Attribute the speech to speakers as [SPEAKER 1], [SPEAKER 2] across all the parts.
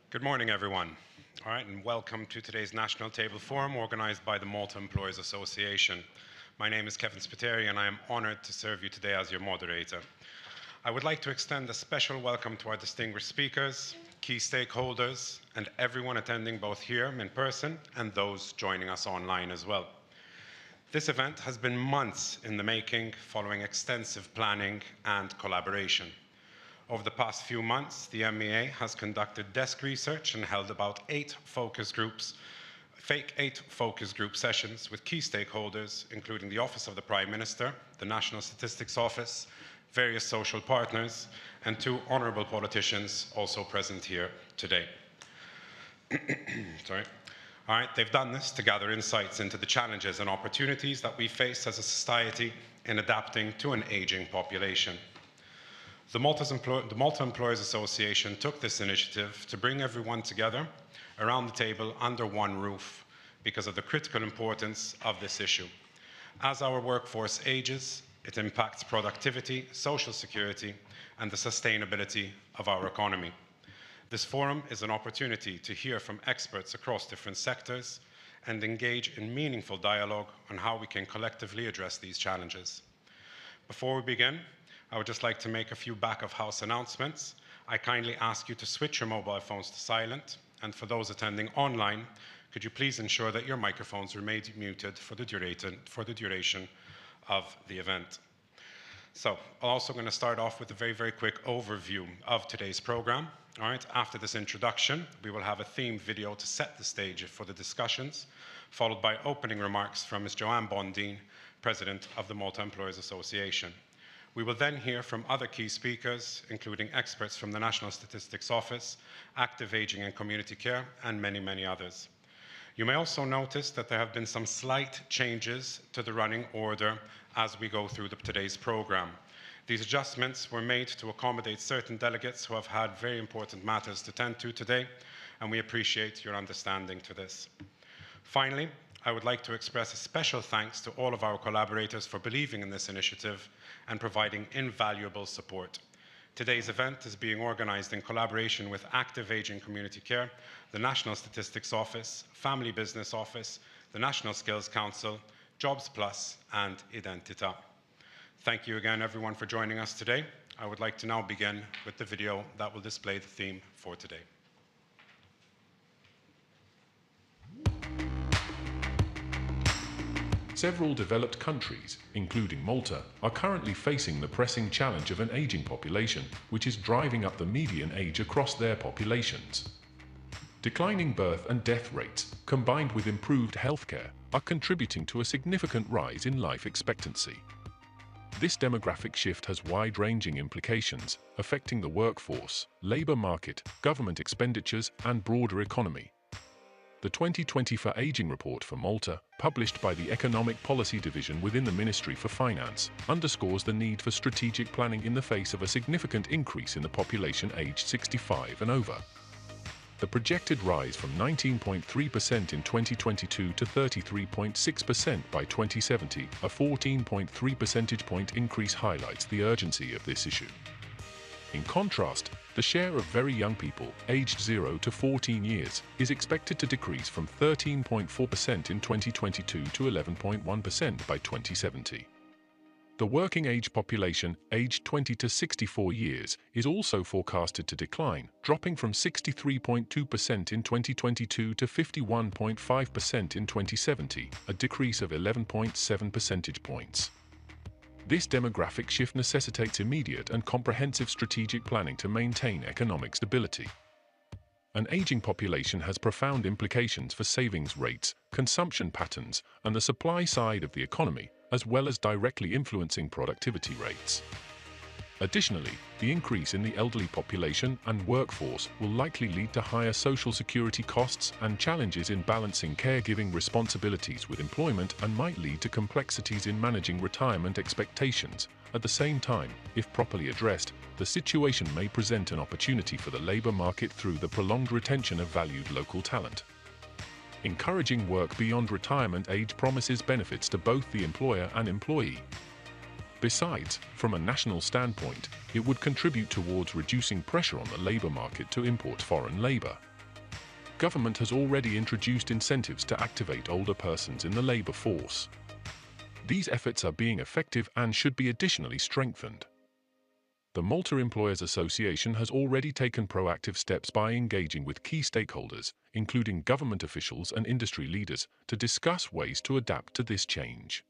[SPEAKER 1] Good morning, everyone. All right, and welcome to today's National Table Forum organized by the Malta Employers Association. My name is Kevin Spiteri, and I am honored to serve you today as your moderator. I would like to extend a special welcome to our distinguished speakers, key stakeholders, and everyone attending both here in person and those joining us online as well. This event has been months in the making, following extensive planning and collaboration. Over the past few months, the MEA has conducted desk research and held about eight focus group sessions with key stakeholders, including the Office of the Prime Minister, the National Statistics Office, various social partners, and two honourable politicians also present here today. Sorry. All right, they've done this to gather insights into the challenges and opportunities that we face as a society in adapting to an aging population. The Malta Employers Association took this initiative to bring everyone together around the table under one roof because of the critical importance of this issue. As our workforce ages, it impacts productivity, social security, and the sustainability of our economy. This forum is an opportunity to hear from experts across different sectors and engage in meaningful dialogue on how we can collectively address these challenges. Before we begin, I would just like to make a few back-of-house announcements. I kindly ask you to switch your mobile phones to silent, and for those attending online, could you please ensure that your microphones remain muted for the duration of the event. So, I'm also going to start off with a very, very quick overview of today's program. All right, after this introduction, we will have a themed video to set the stage for the discussions, followed by opening remarks from Ms. Joanne Bondine, President of the Malta Employers Association. We will then hear from other key speakers, including experts from the National Statistics Office, Active Aging and Community Care, and many, many others. You may also notice that there have been some slight changes to the running order as we go through today's program. These adjustments were made to accommodate certain delegates who have had very important matters to tend to today, and we appreciate your understanding to this. Finally, I would like to express a special thanks to all of our collaborators for believing in this initiative and providing invaluable support. Today's event is being organized in collaboration with Active Aging Community Care, the National Statistics Office, Family Business Office, the National Skills Council, Jobs Plus, and Identita. Thank you again, everyone, for joining us today. I would like to now begin with the video that will display the theme for today.
[SPEAKER 2] Several developed countries, including Malta, are currently facing the pressing challenge of an aging population, which is driving up the median age across their populations. Declining birth and death rates, combined with improved healthcare, are contributing to a significant rise in life expectancy. This demographic shift has wide-ranging implications, affecting the workforce, labor market, government expenditures, and broader economy. The 2024 Aging Report for Malta, published by the Economic Policy Division within the Ministry for Finance, underscores the need for strategic planning in the face of a significant increase in the population aged 65 and over. The projected rise from 19.3% in 2022 to 33.6% by 2070, a 14.3 percentage point increase, highlights the urgency of this issue. In contrast, the share of very young people, aged 0 to 14 years, is expected to decrease from 13.4% in 2022 to 11.1% by 2070. The working-age population, aged 20 to 64 years, is also forecasted to decline, dropping from 63.2% in 2022 to 51.5% in 2070, a decrease of 11.7 percentage points. This demographic shift necessitates immediate and comprehensive strategic planning to maintain economic stability. An aging population has profound implications for savings rates, consumption patterns, and the supply side of the economy, as well as directly influencing productivity rates. Additionally, the increase in the elderly population and workforce will likely lead to higher social security costs and challenges in balancing caregiving responsibilities with employment, and might lead to complexities in managing retirement expectations. At the same time, if properly addressed, the situation may present an opportunity for the labor market through the prolonged retention of valued local talent. Encouraging work beyond retirement age promises benefits to both the employer and employee. Besides, from a national standpoint, it would contribute towards reducing pressure on the labor market to import foreign labor. government has already introduced incentives to activate older persons in the labour force. These efforts are being effective and should be additionally strengthened. The Malta Employers Association has already taken proactive steps by engaging with key stakeholders, including government officials and industry leaders, to discuss ways to adapt to this change.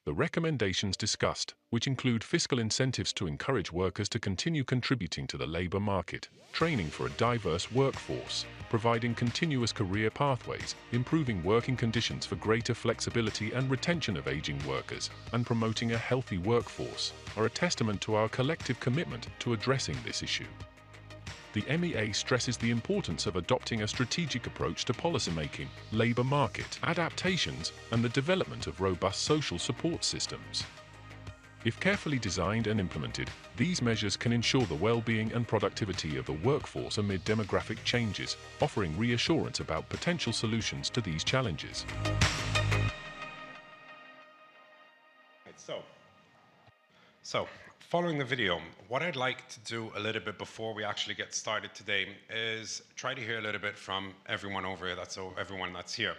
[SPEAKER 2] The recommendations discussed, which include fiscal incentives to encourage workers to continue contributing to the labour market, training for a diverse workforce, providing continuous career pathways, improving working conditions for greater flexibility and retention of ageing workers, and promoting a healthy workforce, are a testament to our collective commitment to addressing this issue. The MEA stresses the importance of adopting a strategic approach to policymaking, labour market adaptations, and the development of robust social support systems. If carefully designed and implemented, these measures can ensure the well-being and productivity of the workforce amid demographic changes, offering reassurance about potential solutions to these challenges.
[SPEAKER 1] So, following the video, what I'd like to do a little bit before we actually get started today is try to hear a little bit from everyone over here, everyone that's here.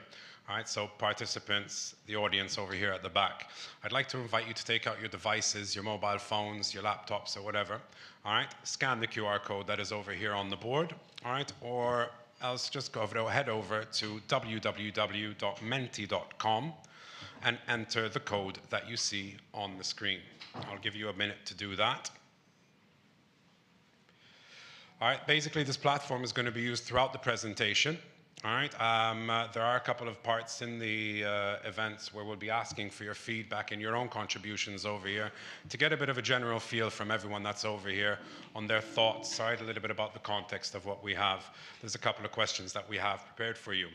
[SPEAKER 1] All right, so participants, the audience over here at the back. I'd like to invite you to take out your devices, your mobile phones, your laptops or whatever. All right, scan the QR code that is over here on the board. All right, or else just head over to www.menti.com and enter the code that you see on the screen. I'll give you a minute to do that. All right, basically this platform is going to be used throughout the presentation. All right, there are a couple of parts in the events where we'll be asking for your feedback and your own contributions over here to get a bit of a general feel from everyone that's over here on their thoughts, right, a little bit about the context of what we have. There's a couple of questions that we have prepared for you.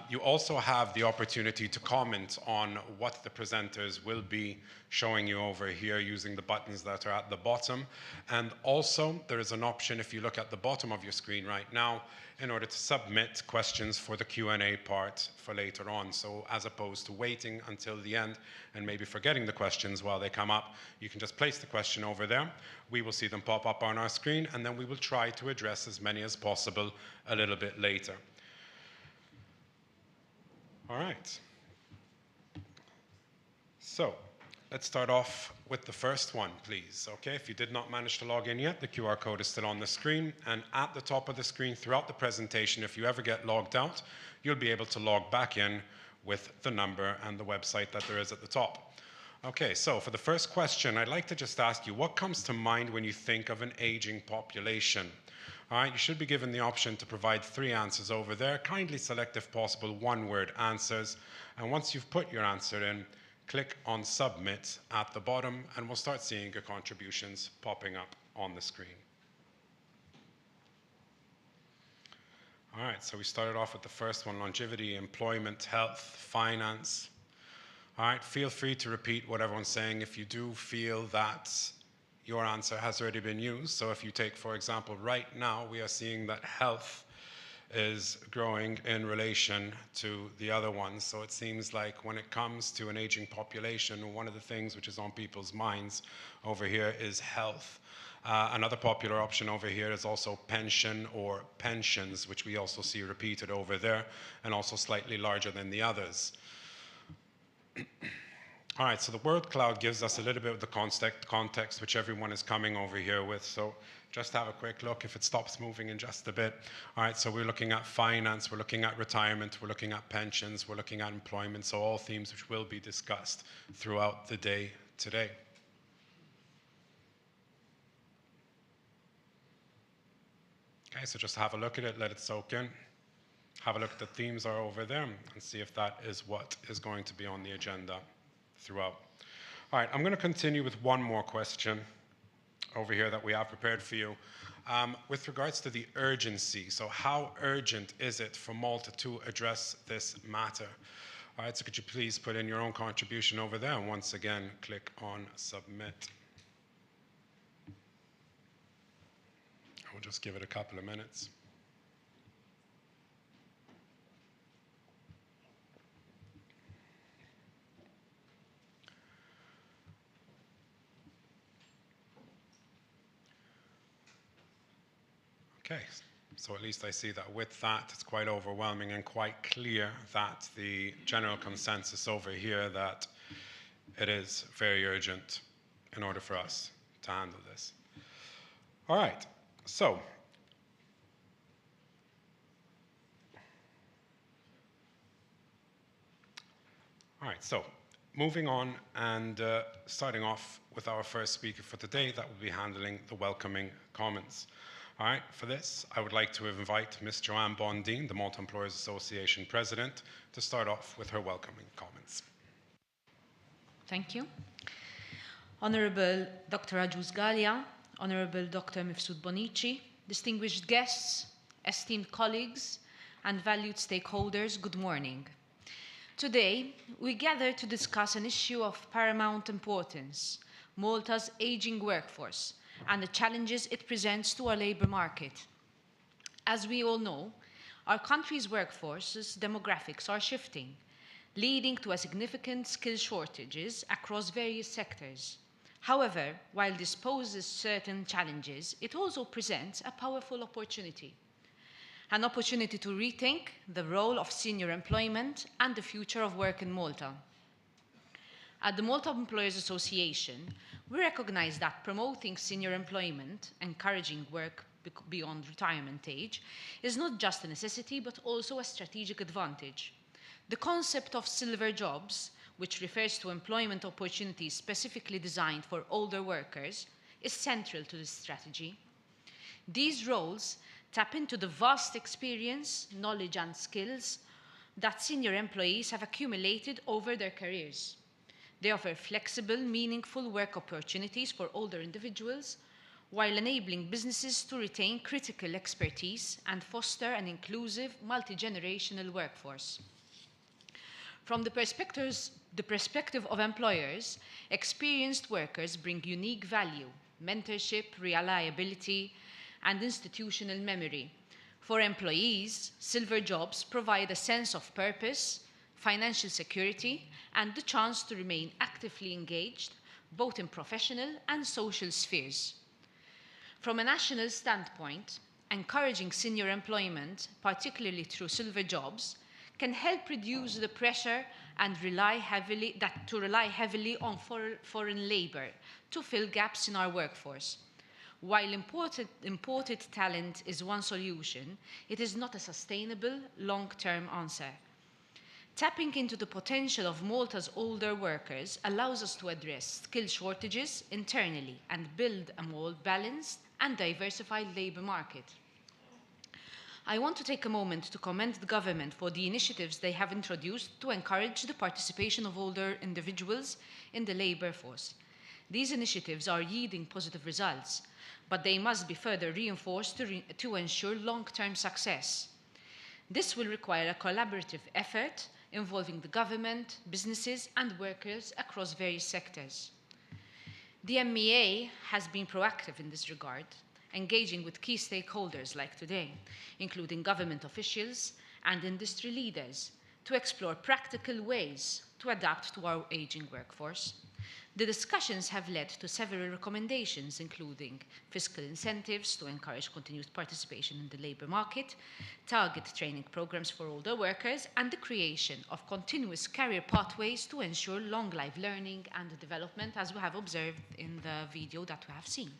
[SPEAKER 1] You also have the opportunity to comment on what the presenters will be showing you over here using the buttons that are at the bottom. And also, there is an option, if you look at the bottom of your screen right now, in order to submit questions for the Q&A part for later on. So as opposed to waiting until the end and maybe forgetting the questions while they come up, you can just place the question over there. We will see them pop up on our screen, and then we will try to address as many as possible a little bit later. All right. So let's start off with the first one, please. Okay, if you did not manage to log in yet, the QR code is still on the screen. And at the top of the screen throughout the presentation, if you ever get logged out, you'll be able to log back in with the number and the website that there is at the top. Okay, so for the first question, I'd like to just ask you, what comes to mind when you think of an aging population? All right, you should be given the option to provide 3 answers over there. Kindly select, if possible, one-word answers. And once you've put your answer in, click on Submit at the bottom, and we'll start seeing your contributions popping up on the screen. All right, so we started off with the first one, longevity, employment, health, finance. All right, feel free to repeat what everyone's saying if you do feel that your answer has already been used. So if you take, for example, right now, we are seeing that health is growing in relation to the other ones. So it seems like when it comes to an aging population, one of the things which is on people's minds over here is health. Another popular option over here is also pension or pensions, which we also see repeated over there, and also slightly larger than the others. All right, so the word cloud gives us a little bit of the context which everyone is coming over here with. So just have a quick look if it stops moving in just a bit. All right, so we're looking at finance, we're looking at retirement, we're looking at pensions, we're looking at employment. So all themes which will be discussed throughout the day today. Okay, so just have a look at it, let it soak in. Have a look at the themes are over there and see if that is what is going to be on the agenda throughout. All right, I'm going to continue with one more question over here that we have prepared for you. With regards to the urgency, so how urgent is it for Malta to address this matter? All right, so could you please put in your own contribution over there, and once again, click on Submit. We'll just give it a couple of minutes. Okay, So at least I see that with that, it's quite overwhelming and quite clear that the general consensus over here that it is very urgent in order for us to handle this. All right, so moving on and starting off with our first speaker for today, that will be handling the welcoming comments. All right, for this, I would like to invite Ms. Joanne Bondine, the Malta Employers Association President, to start off with her welcoming comments.
[SPEAKER 3] Thank you. Honorable Dr. Ajuz Galia, Honorable Dr. Mifsud Bonici, distinguished guests, esteemed colleagues, and valued stakeholders, good morning. Today, we gather to discuss an issue of paramount importance, Malta's aging workforce, and the challenges it presents to our labour market. As we all know, our country's workforce's demographics are shifting, leading to a significant skill shortages across various sectors. However, while this poses certain challenges, it also presents a powerful opportunity. An opportunity to rethink the role of senior employment and the future of work in Malta. At the Malta Employers Association, we recognize that promoting senior employment, encouraging work beyond retirement age, is not just a necessity, but also a strategic advantage. The concept of silver jobs, which refers to employment opportunities specifically designed for older workers, is central to this strategy. These roles tap into the vast experience, knowledge, and skills that senior employees have accumulated over their careers. They offer flexible, meaningful work opportunities for older individuals, while enabling businesses to retain critical expertise and foster an inclusive, multi-generational workforce. From the perspective of employers, experienced workers bring unique value, mentorship, reliability, and institutional memory. For employees, silver jobs provide a sense of purpose, financial security, and the chance to remain actively engaged, both in professional and social spheres. From a national standpoint, encouraging senior employment, particularly through silver jobs, can help reduce the pressure and rely heavily on foreign labour to fill gaps in our workforce. While imported talent is one solution, it is not a sustainable, long-term answer. Tapping into the potential of Malta's older workers allows us to address skill shortages internally and build a more balanced and diversified labour market. I want to take a moment to commend the government for the initiatives they have introduced to encourage the participation of older individuals in the labour force. These initiatives are yielding positive results, but they must be further reinforced to ensure long-term success. This will require a collaborative effort involving the government, businesses, and workers across various sectors. The MEA has been proactive in this regard, engaging with key stakeholders like today, including government officials and industry leaders, to explore practical ways to adapt to our aging workforce. The discussions have led to several recommendations, including fiscal incentives to encourage continued participation in the labour market, target training programs for older workers, and the creation of continuous career pathways to ensure long life learning and development, as we have observed in the video that we have seen.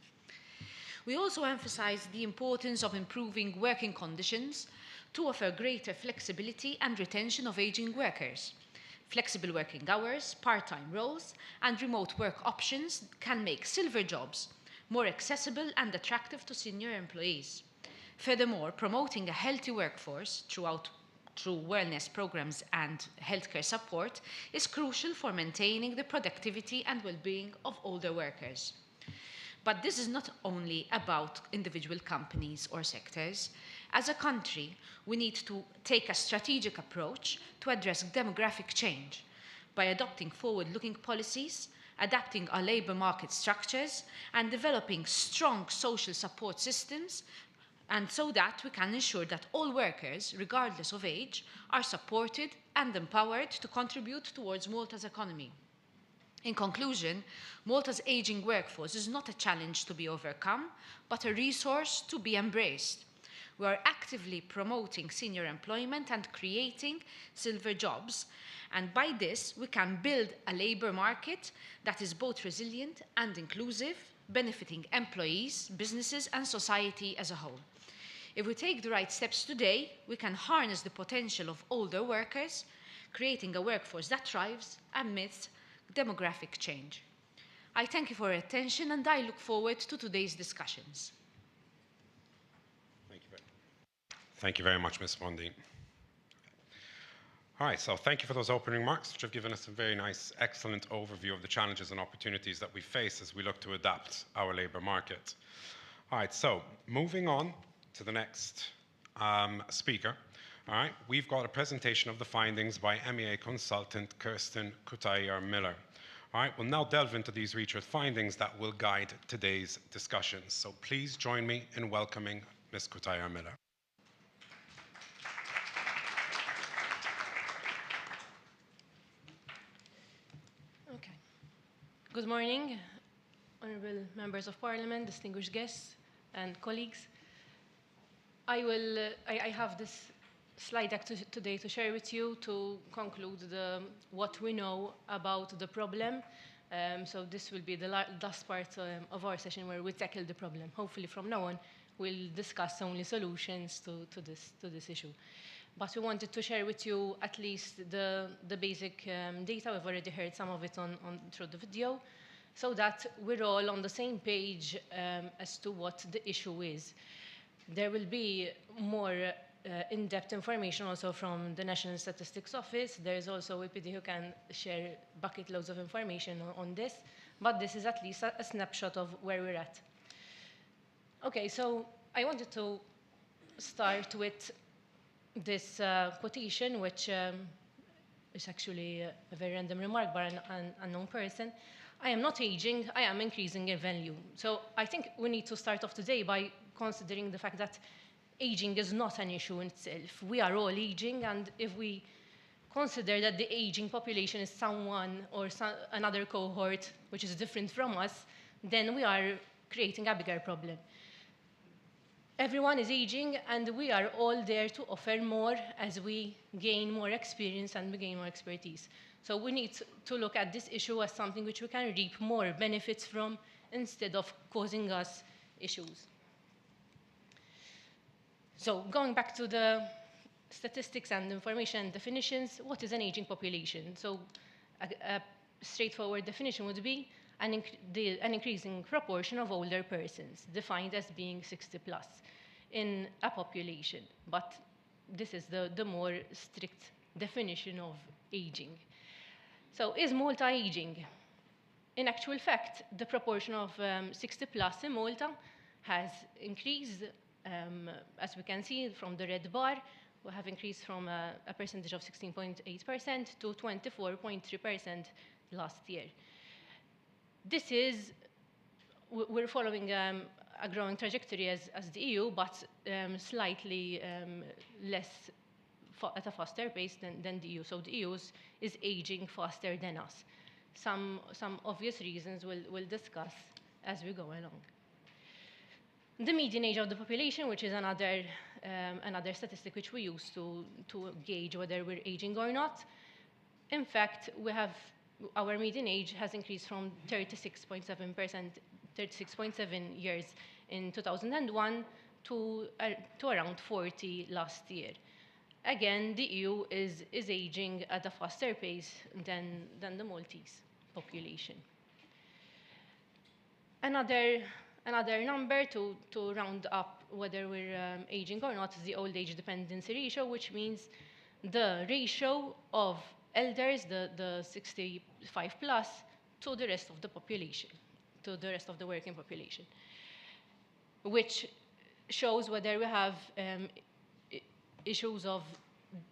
[SPEAKER 3] We also emphasise the importance of improving working conditions to offer greater flexibility and retention of ageing workers. Flexible working hours, part-time roles, and remote work options can make silver jobs more accessible and attractive to senior employees. Furthermore, promoting a healthy workforce through wellness programs and healthcare support is crucial for maintaining the productivity and well-being of older workers. But this is not only about individual companies or sectors. As a country, we need to take a strategic approach to address demographic change by adopting forward-looking policies, adapting our labour market structures, and developing strong social support systems, and so that we can ensure that all workers, regardless of age, are supported and empowered to contribute towards Malta's economy. In conclusion, Malta's ageing workforce is not a challenge to be overcome, but a resource to be embraced. We are actively promoting senior employment and creating silver jobs. And by this, we can build a labour market that is both resilient and inclusive, benefiting employees, businesses, and society as a whole. If we take the right steps today, we can harness the potential of older workers, creating a workforce that thrives amidst demographic change. I thank you for your attention and I look forward to today's discussions.
[SPEAKER 1] Thank you very much, Ms. Mondine. All right, so thank you for those opening remarks, which have given us a very nice, excellent overview of the challenges and opportunities that we face as we look to adapt our labour market. All right, so moving on to the next speaker. All right, we've got a presentation of the findings by MEA consultant Kirsten Cutajar-Miller. All right, we'll now delve into these research findings that will guide today's discussions. So please join me in welcoming Ms. Cutajar-Miller.
[SPEAKER 4] Okay. Good morning, honourable members of parliament, distinguished guests and colleagues. I have this slide deck today to share with you to conclude what we know about the problem. So this will be the last part of our session where we tackle the problem. Hopefully from now on, we'll discuss only solutions to this issue. But we wanted to share with you at least the basic data. We've already heard some of it through the video, so that we're all on the same page as to what the issue is. There will be more in-depth information also from the National Statistics Office. There's also EPD who can share bucket loads of information on this, but this is at least a snapshot of where we're at. Okay, so I wanted to start with this quotation, which is actually a very random remark by an unknown person. I am not aging, I am increasing in value. So I think we need to start off today by considering the fact that aging is not an issue in itself. We are all aging, and if we consider that the aging population is someone or another cohort which is different from us, then we are creating a bigger problem. Everyone is aging, and we are all there to offer more as we gain more experience and we gain more expertise. So we need to look at this issue as something which we can reap more benefits from instead of causing us issues. So going back to the statistics and information definitions, what is an aging population? So a straightforward definition would be an increasing proportion of older persons, defined as being 60 plus in a population. But this is the more strict definition of aging. So is Malta aging? In actual fact, the proportion of 60 plus in Malta has increased. As we can see from the red bar, we have increased from a percentage of 16.8% to 24.3% last year. This is, we're following a growing trajectory as the EU, but slightly less, at a faster pace than the EU. So the EU is aging faster than us. Some obvious reasons we'll discuss as we go along. The median age of the population, which is another statistic which we use to gauge whether we're aging or not. In fact, our median age has increased from 36.7 years in 2001 to around 40 last year. Again, the EU is aging at a faster pace than the Maltese population. Another number to round up whether we're aging or not is the old age dependency ratio, which means the ratio of elders, the 65 plus, to the rest of the population, to the rest of the working population, which shows whether we have issues of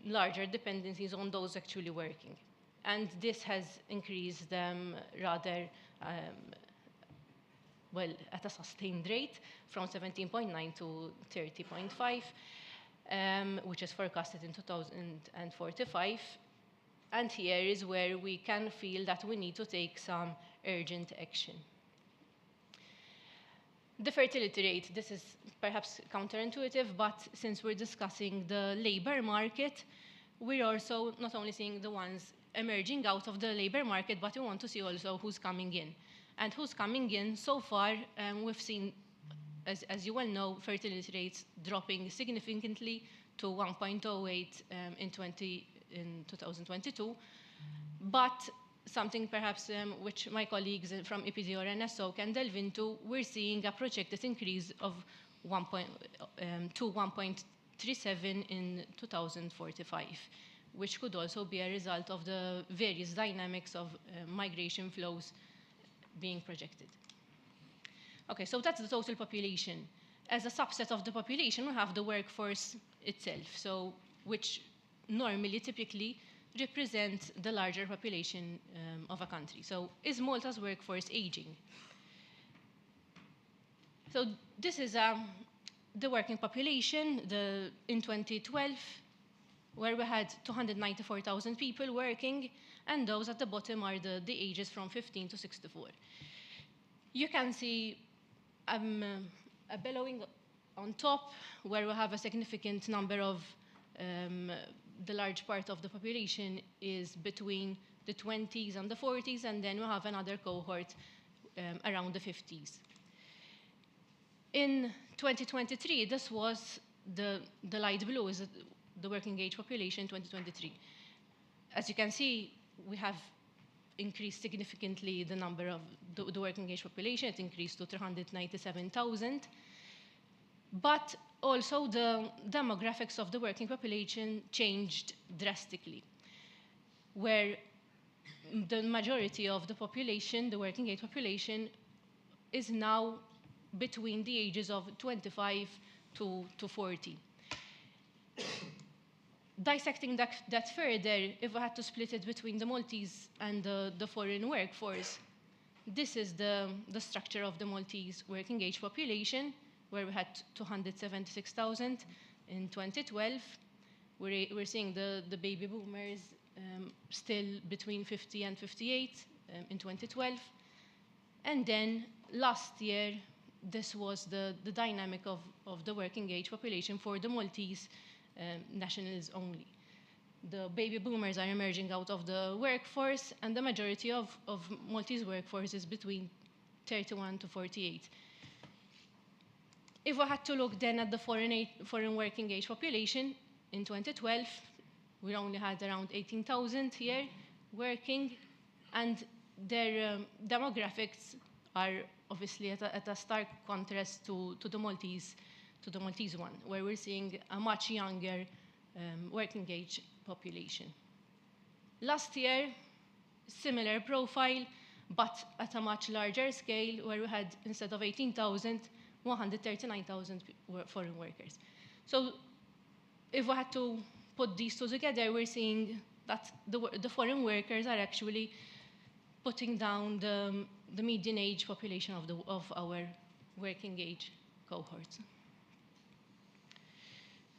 [SPEAKER 4] larger dependencies on those actually working. And this has increased rather well, at a sustained rate from 17.9 to 30.5, which is forecasted in 2045. And here is where we can feel that we need to take some urgent action. The fertility rate, this is perhaps counterintuitive, but since we're discussing the labor market, we're also not only seeing the ones emerging out of the labor market, but we want to see also who's coming in. And who's coming in, so far, we've seen, as you well know, fertility rates dropping significantly to 1.08 in 2022. But something perhaps which my colleagues from EPD or NSO can delve into, we're seeing a projected increase of to 1.37 in 2045, which could also be a result of the various dynamics of migration flows being projected. Okay, so that's the total population. As a subset of the population, we have the workforce itself, so which normally, typically, represent the larger population of a country. So is Malta's workforce aging? So this is the working population in 2012, where we had 294,000 people working, and those at the bottom are the ages from 15 to 64. You can see a bellowing on top, where we have a significant number of the large part of the population is between the 20s and the 40s, and then we have another cohort around the 50s. In 2023, this was the light blue is the working age population in 2023. As you can see, we have increased significantly the number of the working age population. It increased to 397,000. But also the demographics of the working population changed drastically, where the majority of the population, the working age population, is now between the ages of 25 to 40. Dissecting that further, if we had to split it between the Maltese and the foreign workforce, this is the structure of the Maltese working age population, where we had 276,000 in 2012. We're seeing the baby boomers still between 50 and 58 in 2012. And then last year, this was the dynamic of the working age population for the Maltese nationals only. The baby boomers are emerging out of the workforce, and the majority of Maltese workforce is between 31 to 48. If we had to look then at the foreign working age population, in 2012, we only had around 18,000 here working, and their demographics are obviously at a stark contrast to the Maltese one, where we're seeing a much younger working age population. Last year, similar profile, but at a much larger scale, where we had, instead of 18,000, 139,000 foreign workers. So if we had to put these two together, we're seeing that the foreign workers are actually putting down the median age population of our working age cohorts.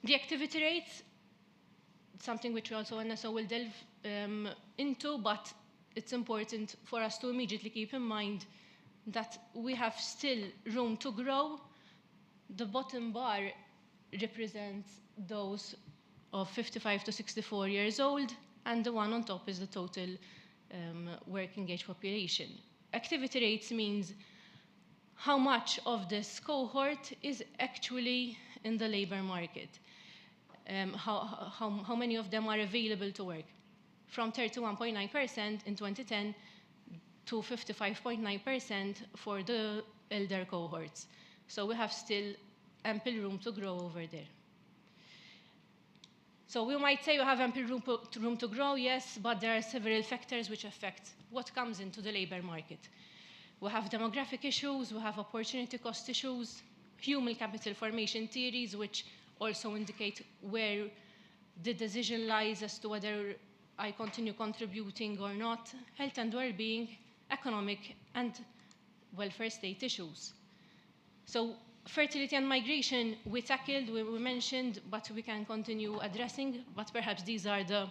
[SPEAKER 4] The activity rates, something which we also NSO will delve into, but it's important for us to immediately keep in mind that we have still room to grow. The bottom bar represents those of 55 to 64 years old, and the one on top is the total working age population. Activity rates means how much of this cohort is actually in the labor market, how many of them are available to work, from 31.9% in 2010 to 55.9% for the elder cohorts. So we have still ample room to grow over there. So we might say we have ample room to grow, yes, but there are several factors which affect what comes into the labor market. We have demographic issues, we have opportunity cost issues, human capital formation theories, which also indicate where the decision lies as to whether I continue contributing or not, health and well-being, economic and welfare state issues. So fertility and migration we tackled, we mentioned, but we can continue addressing, but perhaps these are the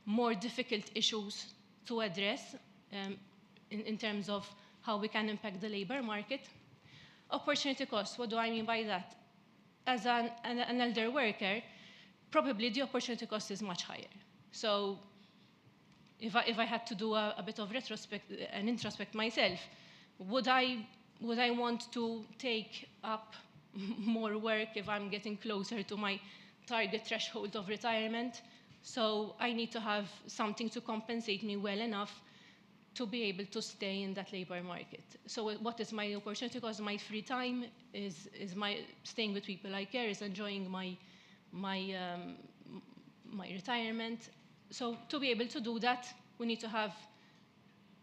[SPEAKER 4] more difficult issues to address in terms of how we can impact the labor market. Opportunity cost, what do I mean by that? As an elder worker, probably the opportunity cost is much higher. So if I had to do a bit of introspect myself, would I want to take up more work if I'm getting closer to my target threshold of retirement? So I need to have something to compensate me well enough to be able to stay in that labor market. So what is my opportunity cost? My free time is my staying with people I care, is enjoying my retirement. So to be able to do that, we need to have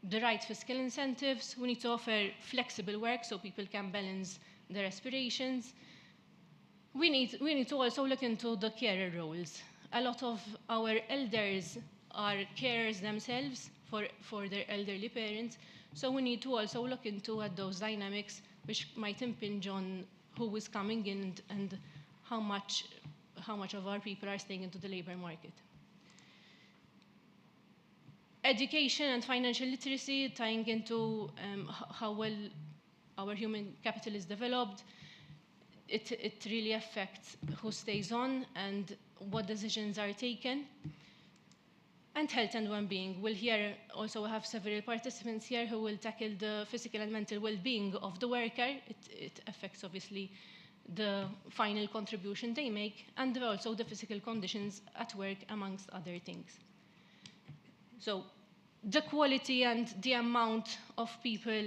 [SPEAKER 4] the right fiscal incentives. We need to offer flexible work so people can balance their aspirations. We need to also look into the carer roles. A lot of our elders are carers themselves for their elderly parents. So we need to also look into those dynamics which might impinge on who is coming in and how much of our people are staying into the labor market. Education and financial literacy, tying into how well our human capital is developed, it really affects who stays on and what decisions are taken. And health and well-being. We'll also have several participants here who will tackle the physical and mental well-being of the worker. It affects, obviously, the final contribution they make, and also the physical conditions at work, amongst other things. So the quality and the amount of people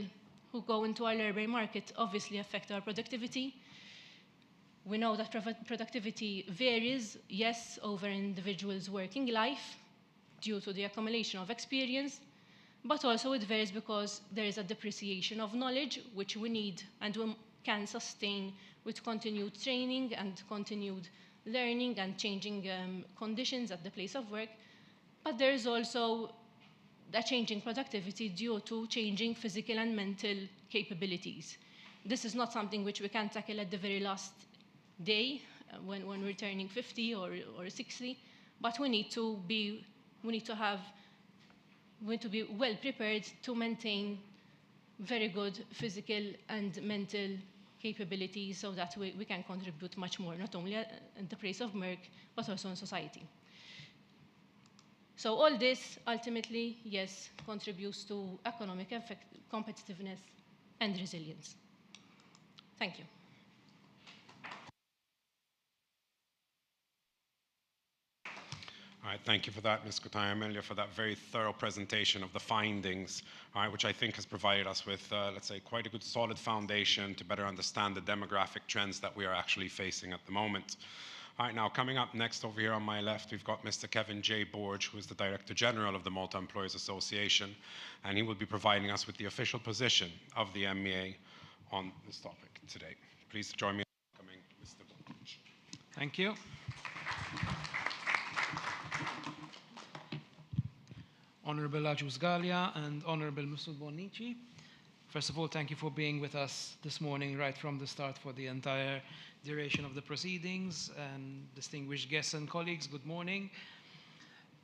[SPEAKER 4] who go into our labor market obviously affect our productivity. We know that productivity varies, yes, over an individual's working life due to the accumulation of experience, but also it varies because there is a depreciation of knowledge which we need and we can sustain with continued training and continued learning and changing conditions at the place of work. But there is also a changing productivity due to changing physical and mental capabilities. This is not something which we can tackle at the very last day when we're turning 50 or 60, but we need to be well prepared to maintain very good physical and mental capabilities so that we can contribute much more, not only in the place of work, but also in society. So all this, ultimately, yes, contributes to economic competitiveness and resilience. Thank you.
[SPEAKER 1] All right, thank you for that, Ms. Cutaia-Amelia, for that very thorough presentation of the findings, all right, which I think has provided us with, let's say, quite a good solid foundation to better understand the demographic trends that we are actually facing at the moment. All right, now coming up next over here on my left, we've got Mr. Kevin J. Borge, who is the Director General of the Malta Employers Association, and he will be providing us with the official position of the MEA on this topic today. Please join me in welcoming Mr. Borge.
[SPEAKER 5] Thank you. Honorable Ajuz Galia and Honorable Mifsud Bonnici, first of all, thank you for being with us this morning right from the start for the entire duration of the proceedings. And distinguished guests and colleagues, good morning.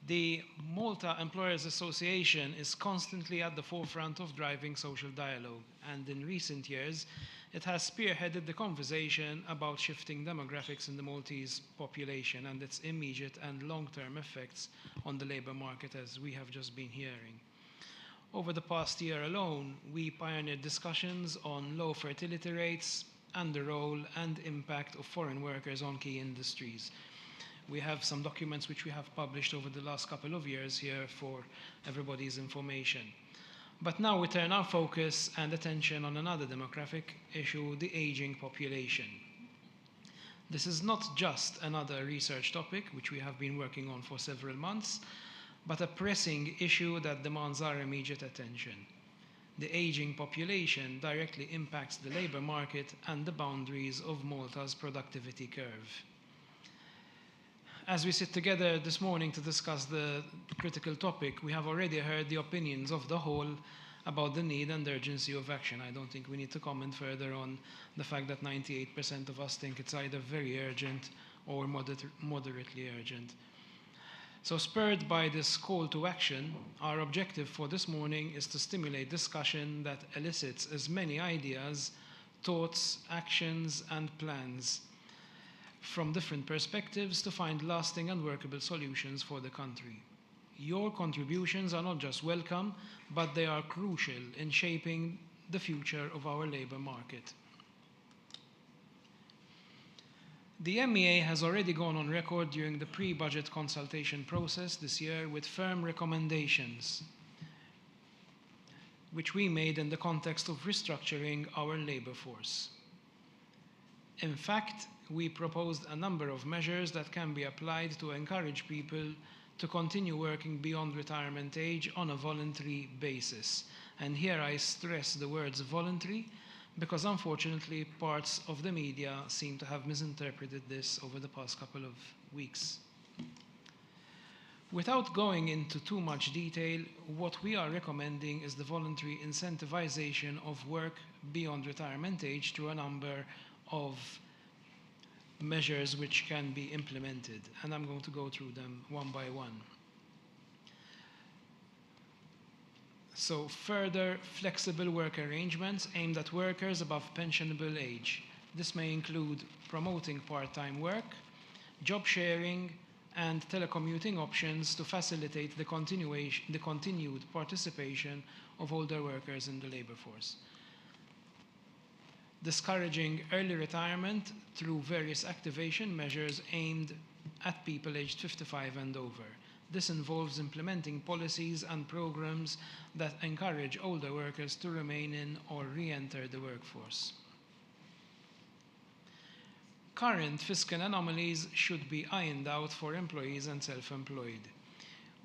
[SPEAKER 5] The Malta Employers Association is constantly at the forefront of driving social dialogue, and in recent years, it has spearheaded the conversation about shifting demographics in the Maltese population and its immediate and long-term effects on the labor market, as we have just been hearing. Over the past year alone, we pioneered discussions on low fertility rates and the role and impact of foreign workers on key industries. We have some documents which we have published over the last couple of years here for everybody's information. But now we turn our focus and attention on another demographic issue, the aging population. This is not just another research topic, which we have been working on for several months, but a pressing issue that demands our immediate attention. The aging population directly impacts the labor market and the boundaries of Malta's productivity curve. As we sit together this morning to discuss the critical topic, we have already heard the opinions of the whole about the need and urgency of action. I don't think we need to comment further on the fact that 98% of us think it's either very urgent or moderately urgent. So spurred by this call to action, our objective for this morning is to stimulate discussion that elicits as many ideas thoughts, actions, and plans from different perspectives to find lasting and workable solutions for the country. Your contributions are not just welcome, but they are crucial in shaping the future of our labour market. The MEA has already gone on record during the pre-budget consultation process this year with firm recommendations, which we made in the context of restructuring our labour force. In fact, we proposed a number of measures that can be applied to encourage people to continue working beyond retirement age on a voluntary basis. And here I stress the words voluntary, because unfortunately parts of the media seem to have misinterpreted this over the past couple of weeks. Without going into too much detail, what we are recommending is the voluntary incentivization of work beyond retirement age through a number of measures which can be implemented, and I'm going to go through them one by one. So further flexible work arrangements aimed at workers above pensionable age. This may include promoting part-time work, job sharing, and telecommuting options to facilitate the continued participation of older workers in the labour force. Discouraging early retirement through various activation measures aimed at people aged 55 and over. This involves implementing policies and programs that encourage older workers to remain in or re-enter the workforce. Current fiscal anomalies should be ironed out for employees and self-employed.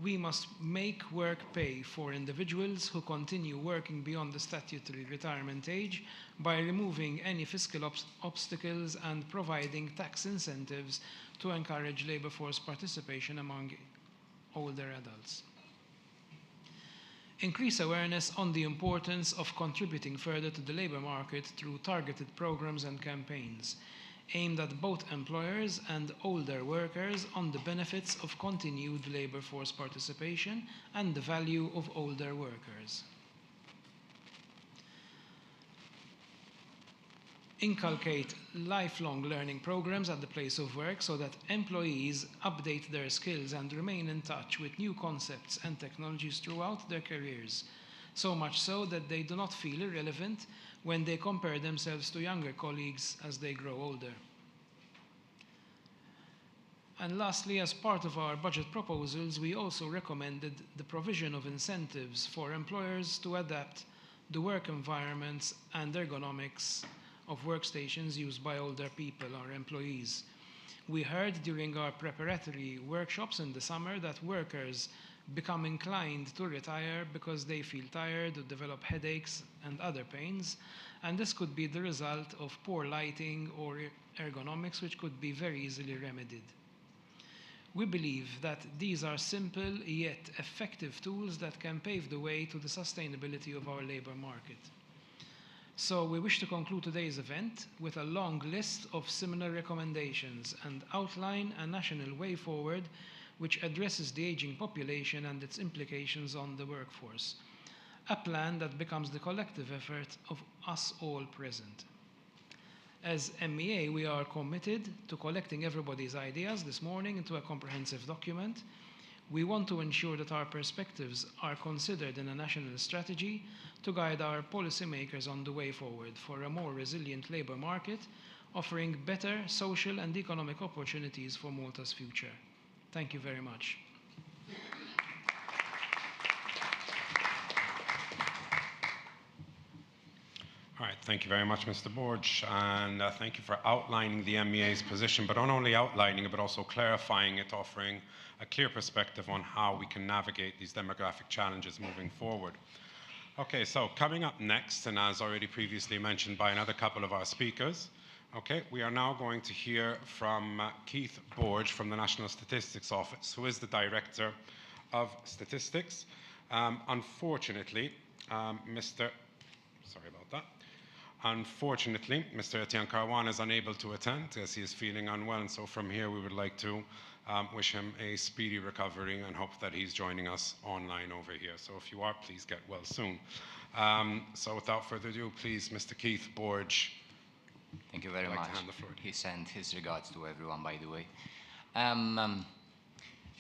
[SPEAKER 5] We must make work pay for individuals who continue working beyond the statutory retirement age by removing any fiscal obstacles and providing tax incentives to encourage labour force participation among older adults. Increase awareness on the importance of contributing further to the labour market through targeted programs and campaigns aimed at both employers and older workers on the benefits of continued labour force participation and the value of older workers. Inculcate lifelong learning programs at the place of work so that employees update their skills and remain in touch with new concepts and technologies throughout their careers, so much so that they do not feel irrelevant when they compare themselves to younger colleagues as they grow older. And lastly, as part of our budget proposals, we also recommended the provision of incentives for employers to adapt the work environments and ergonomics of workstations used by older people, our employees. We heard during our preparatory workshops in the summer that workers become inclined to retire because they feel tired or develop headaches and other pains, and this could be the result of poor lighting or ergonomics, which could be very easily remedied. We believe that these are simple yet effective tools that can pave the way to the sustainability of our labour market. So we wish to conclude today's event with a long list of similar recommendations and outline a national way forward which addresses the ageing population and its implications on the workforce. A plan that becomes the collective effort of us all present. As MEA, we are committed to collecting everybody's ideas this morning into a comprehensive document. We want to ensure that our perspectives are considered in a national strategy to guide our policymakers on the way forward for a more resilient labour market, offering better social and economic opportunities for Malta's future. Thank you very much.
[SPEAKER 1] All right, thank you very much, Mr. Borge, and thank you for outlining the MEA's position, but not only outlining it, but also clarifying it, offering a clear perspective on how we can navigate these demographic challenges moving forward. Okay, so coming up next, and as already previously mentioned by another couple of our speakers, okay, we are now going to hear from Keith Borge from the National Statistics Office, who is the Director of Statistics. Unfortunately, Mr. Mr. Etienne Carwan is unable to attend as he is feeling unwell, and so from here we would like to wish him a speedy recovery and hope that he's joining us online over here. So if you are, please get well soon. So without further ado, please, Mr. Keith Borge,
[SPEAKER 6] Thank you very
[SPEAKER 1] I'd like
[SPEAKER 6] much.
[SPEAKER 1] to hand the floor to
[SPEAKER 6] He sent his regards to everyone, by the way.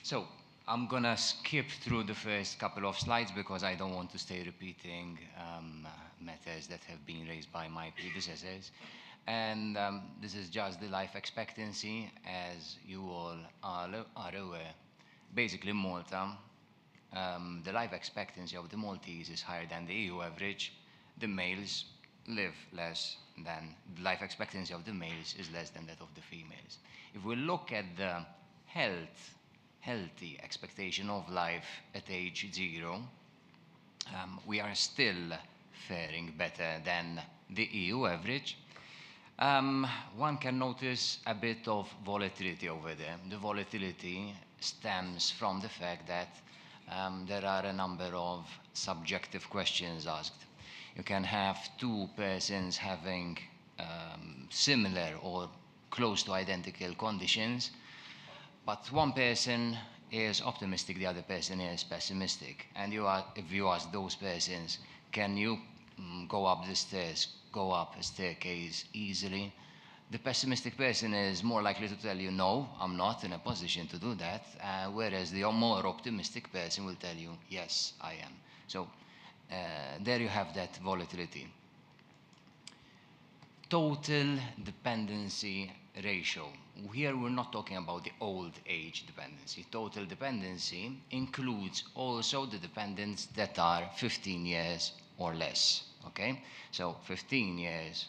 [SPEAKER 6] So I'm gonna skip through the first couple of slides because I don't want to stay repeating matters that have been raised by my predecessors. And this is just the life expectancy, as you all are aware. Basically, Malta, the life expectancy of the Maltese is higher than the EU average. The males live less than, the life expectancy of the males is less than that of the females. If we look at the healthy expectation of life at age 0, we are still faring better than the EU average. One can notice a bit of volatility over there. The volatility stems from the fact that there are a number of subjective questions asked. You can have two persons having similar or close to identical conditions, but one person is optimistic, the other person is pessimistic. And if you ask those persons, can you go up the stairs, go up a staircase easily? The pessimistic person is more likely to tell you, no, I'm not in a position to do that, whereas the more optimistic person will tell you, yes, I am. So there you have that volatility. Total dependency ratio. Here we're not talking about the old age dependency. Total dependency includes also the dependents that are 15 years or less, okay? So 15 years,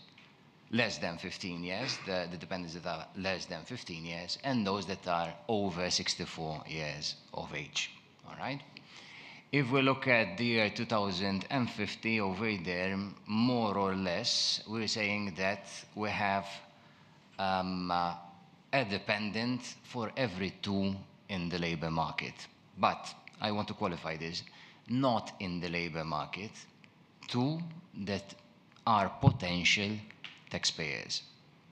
[SPEAKER 6] less than 15 years, the dependents that are less than 15 years, and those that are over 64 years of age, all right? If we look at the year 2050 over there, more or less, we're saying that we have a dependent for every 2 in the labor market. But I want to qualify this, not in the labor market, 2 that are potential taxpayers.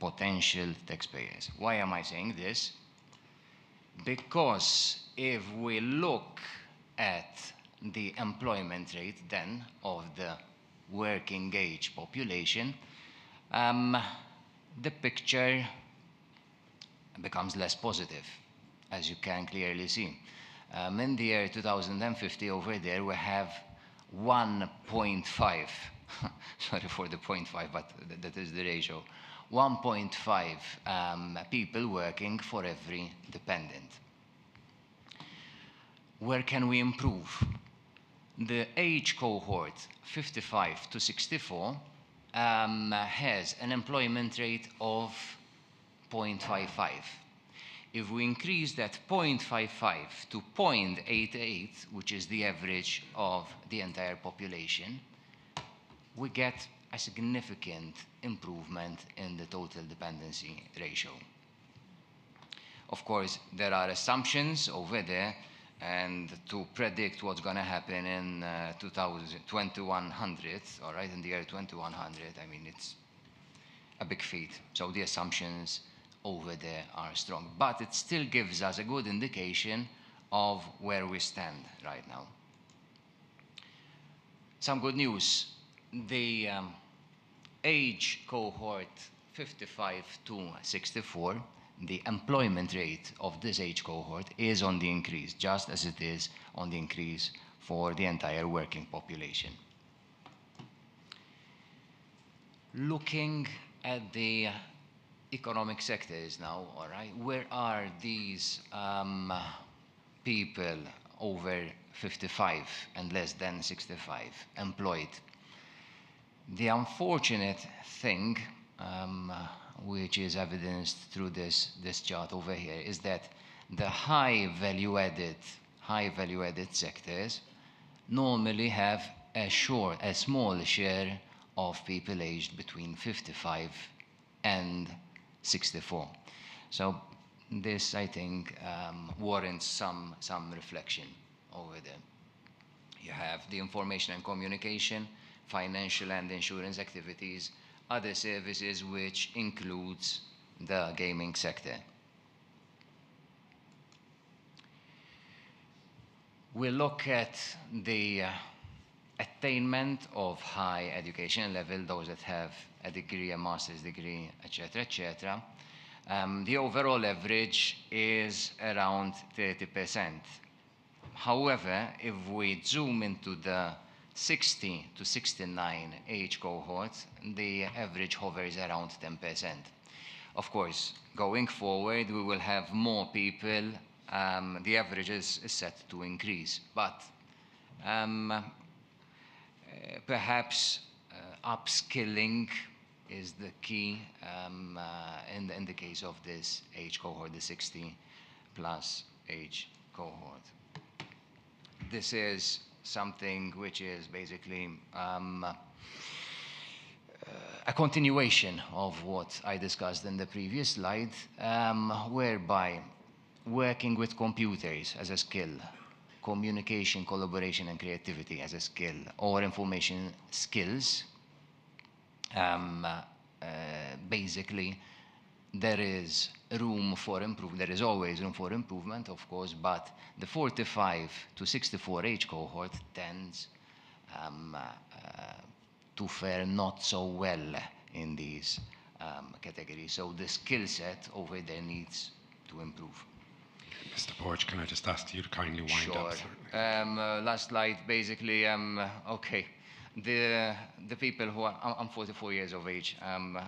[SPEAKER 6] Potential taxpayers. Why am I saying this? Because if we look at the employment rate then of the working age population, the picture becomes less positive, as you can clearly see. In the year 2050 over there, we have 1.5, sorry for the 0.5, but that is the ratio, 1.5 people working for every dependent. Where can we improve? The age cohort 55 to 64 has an employment rate of 0.55. If we increase that 0.55 to 0.88, which is the average of the entire population, we get a significant improvement in the total dependency ratio. Of course, there are assumptions over there, and to predict what's going to happen in 2100, all right, in the year 2100, I mean, it's a big feat. So the assumptions over there are strong. But it still gives us a good indication of where we stand right now. Some good news. The age cohort 55 to 64, the employment rate of this age cohort is on the increase, just as it is on the increase for the entire working population. Looking at the economic sectors now, all right, where are these people over 55 and less than 65 employed? The unfortunate thing, which is evidenced through this chart over here, is that the high value-added sectors normally have a small share of people aged between 55 and 64. So this, I think, warrants some reflection over there. You have the information and communication, financial and insurance activities, other services, which includes the gaming sector. We look at the attainment of high education level, those that have a degree, a master's degree, etc., etc., the overall average is around 30%. However, if we zoom into the 60 to 69 age cohort, the average hovers around 10%. Of course, going forward, we will have more people. The average is set to increase, but perhaps upskilling is the key in the case of this age cohort, the 60 plus age cohort. This is something which is basically a continuation of what I discussed in the previous slide, whereby working with computers as a skill, communication, collaboration, and creativity as a skill, or information skills, basically there is room for improvement. There is always room for improvement, of course, but the 45 to 64 age cohort tends to fare not so well in these categories. So the skill set over there needs to improve.
[SPEAKER 1] Mr. Borge, can I just ask you to kindly wind up?
[SPEAKER 6] Sure. Last slide, basically, okay. The people who are, I'm 44 years of age,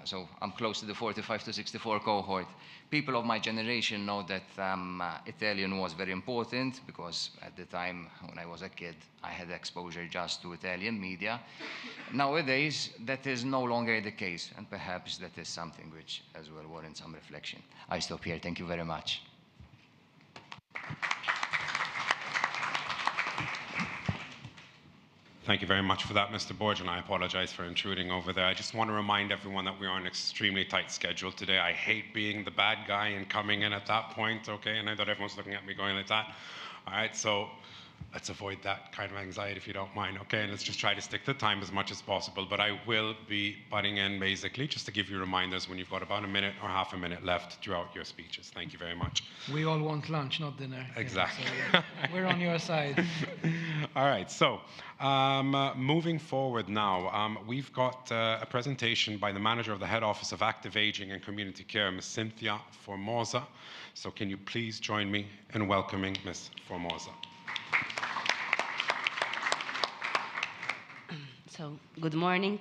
[SPEAKER 6] so I'm close to the 45 to 64 cohort. People of my generation know that Italian was very important because at the time when I was a kid, I had exposure just to Italian media. Nowadays, that is no longer the case, and perhaps that is something which as well warrants some reflection. I stop here. Thank you very much.
[SPEAKER 1] Thank you very much for that, Mr. Borge, and I apologize for intruding over there. I just want to remind everyone that we are on an extremely tight schedule today. I hate being the bad guy and coming in at that point, okay? And I thought everyone's looking at me going like that. All right, so let's avoid that kind of anxiety if you don't mind, okay? And let's just try to stick to time as much as possible. But I will be butting in basically just to give you reminders when you've got about a minute or half a minute left throughout your speeches. Thank you very much.
[SPEAKER 5] We all want lunch, not dinner.
[SPEAKER 1] Exactly.
[SPEAKER 5] So we're on your side.
[SPEAKER 1] All right, so moving forward now, we've got a presentation by the manager of the Head Office of Active Aging and Community Care, Ms. Cynthia Formosa. So can you please join me in welcoming Ms. Formosa?
[SPEAKER 7] So, good morning.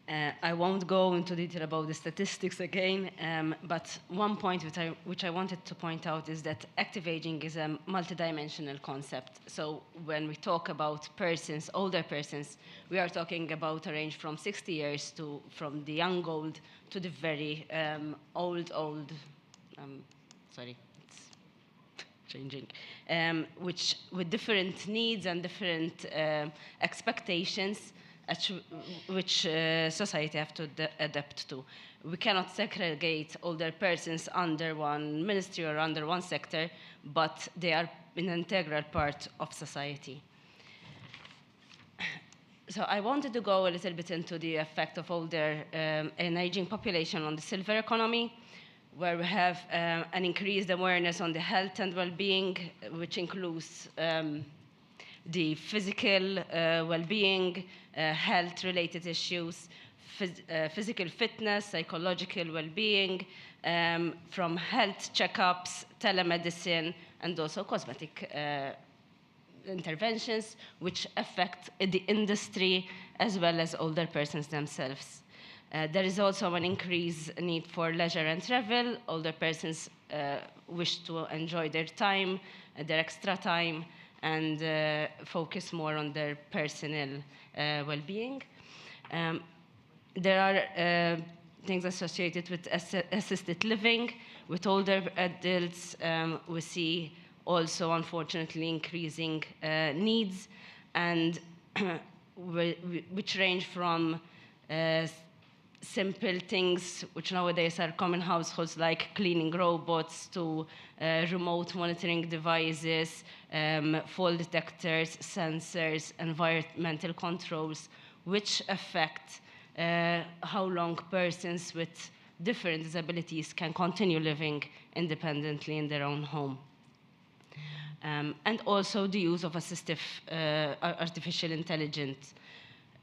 [SPEAKER 7] I won't go into detail about the statistics again, but one point which I wanted to point out is that active aging is a multidimensional concept. So when we talk about persons, older persons, we are talking about a range from 60 years to from the young old to the very old. Sorry, it's changing. Which with different needs and different expectations, which society have to adapt to. We cannot segregate older persons under one ministry or under one sector, but they are an integral part of society. So I wanted to go a little bit into the effect of older and aging population on the silver economy, where we have an increased awareness on the health and well-being, which includes the physical well-being, health-related issues, physical fitness, psychological well-being, from health checkups, telemedicine, and also cosmetic interventions, which affect the industry as well as older persons themselves. There is also an increased need for leisure and travel. Older persons wish to enjoy their time, their extra time, and focus more on their personal well-being. There are things associated with assisted living. With older adults, we see also, unfortunately, increasing needs, and which range from simple things, which nowadays are common households, like cleaning robots, to remote monitoring devices, fall detectors, sensors, environmental controls, which affect how long persons with different disabilities can continue living independently in their own home. and also the use of assistive artificial intelligence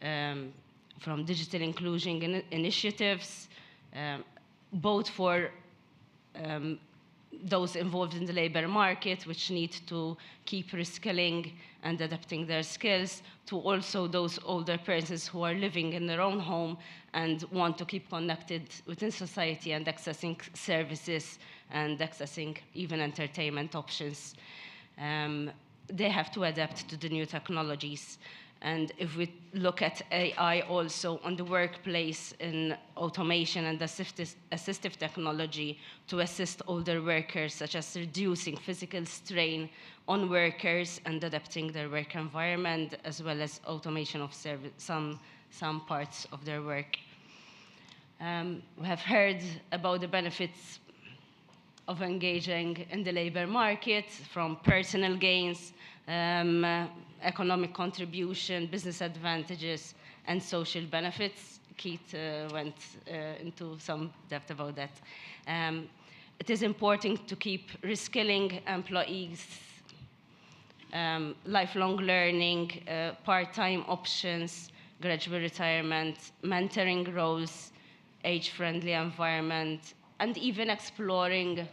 [SPEAKER 7] from digital inclusion initiatives, both for those involved in the labor market, which need to keep reskilling and adapting their skills, to also those older persons who are living in their own home and want to keep connected within society and accessing services and accessing even entertainment options. They have to adapt to the new technologies. And if we look at AI also on the workplace in automation and assistive technology to assist older workers, such as reducing physical strain on workers and adapting their work environment, as well as automation of some parts of their work. We have heard about the benefits of engaging in the labor market, from personal gains, economic contribution, business advantages, and social benefits. Keith went into some depth about that. It is important to keep reskilling employees, lifelong learning, part-time options, gradual retirement, mentoring roles, age-friendly environment, and even exploring,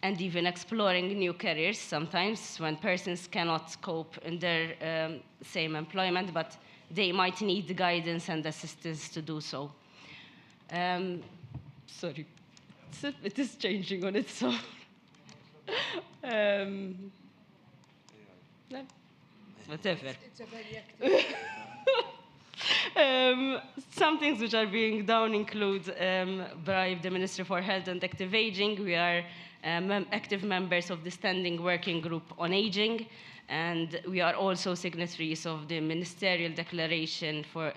[SPEAKER 7] and even exploring new careers sometimes when persons cannot cope in their same employment, but they might need guidance and assistance to do so. Sorry, it is changing on its own. Whatever. It's a very active. Some things which are being done include by the Ministry for Health and Active Aging. We are active members of the Standing Working Group on Aging, and we are also signatories of the Ministerial Declaration for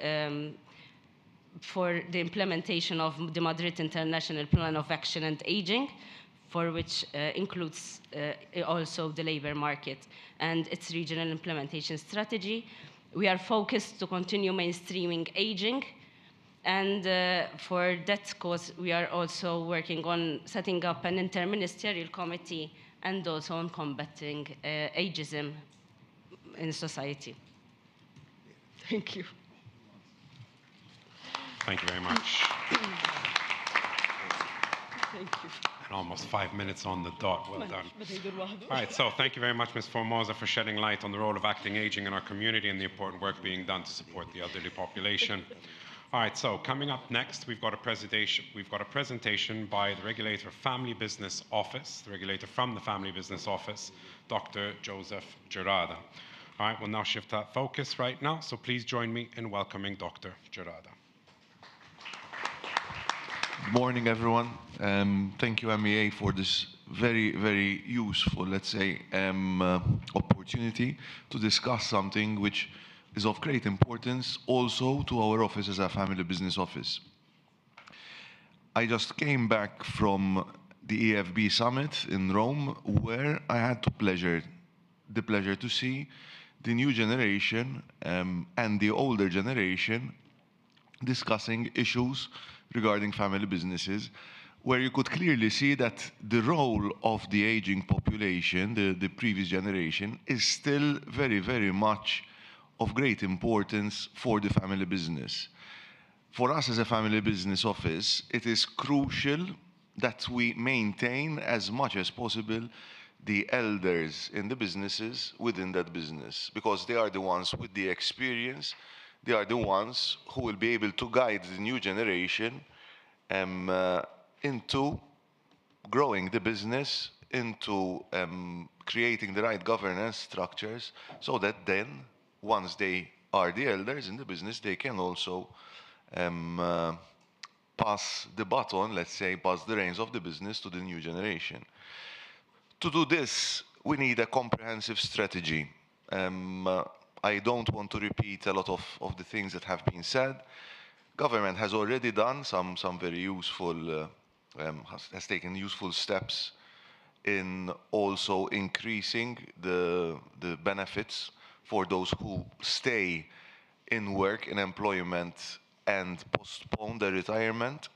[SPEAKER 7] the implementation of the Madrid International Plan of Action and Aging, for which includes also the labor market and its regional implementation strategy. We are focused to continue mainstreaming aging, and for that cause, we are also working on setting up an interministerial committee and also on combating ageism in society. Thank you.
[SPEAKER 1] Thank you very much.
[SPEAKER 7] Thank you.
[SPEAKER 1] And almost 5 minutes on the dot. Well done. All right, so thank you very much, Ms. Formosa, for shedding light on the role of acting aging in our community and the important work being done to support the elderly population. All right, so coming up next, we've got a presentation by the Regulator of Family Business Office, the regulator from the Family Business Office, Dr. Joseph Gerada. All right, we'll now shift that focus right now, so please join me in welcoming Dr. Gerada.
[SPEAKER 8] Good morning, everyone. Thank you, MEA, for this very, very useful, let's say, opportunity to discuss something which is of great importance also to our office as a family business office. I just came back from the EFB summit in Rome, where I had the pleasure to see the new generation and the older generation discussing issues regarding family businesses, where you could clearly see that the role of the aging population, the previous generation, is still very, very much of great importance for the family business. For us as a family business office, it is crucial that we maintain as much as possible the elders in the businesses within that business, because they are the ones with the experience. They are the ones who will be able to guide the new generation into growing the business, into creating the right governance structures, so that then, once they are the elders in the business, they can also pass the baton, let's say, pass the reins of the business to the new generation. To do this, we need a comprehensive strategy. I don't want to repeat a lot of the things that have been said. Government has already done some very useful, has taken useful steps in also increasing the benefits for those who stay in work, in employment, and postpone their retirement.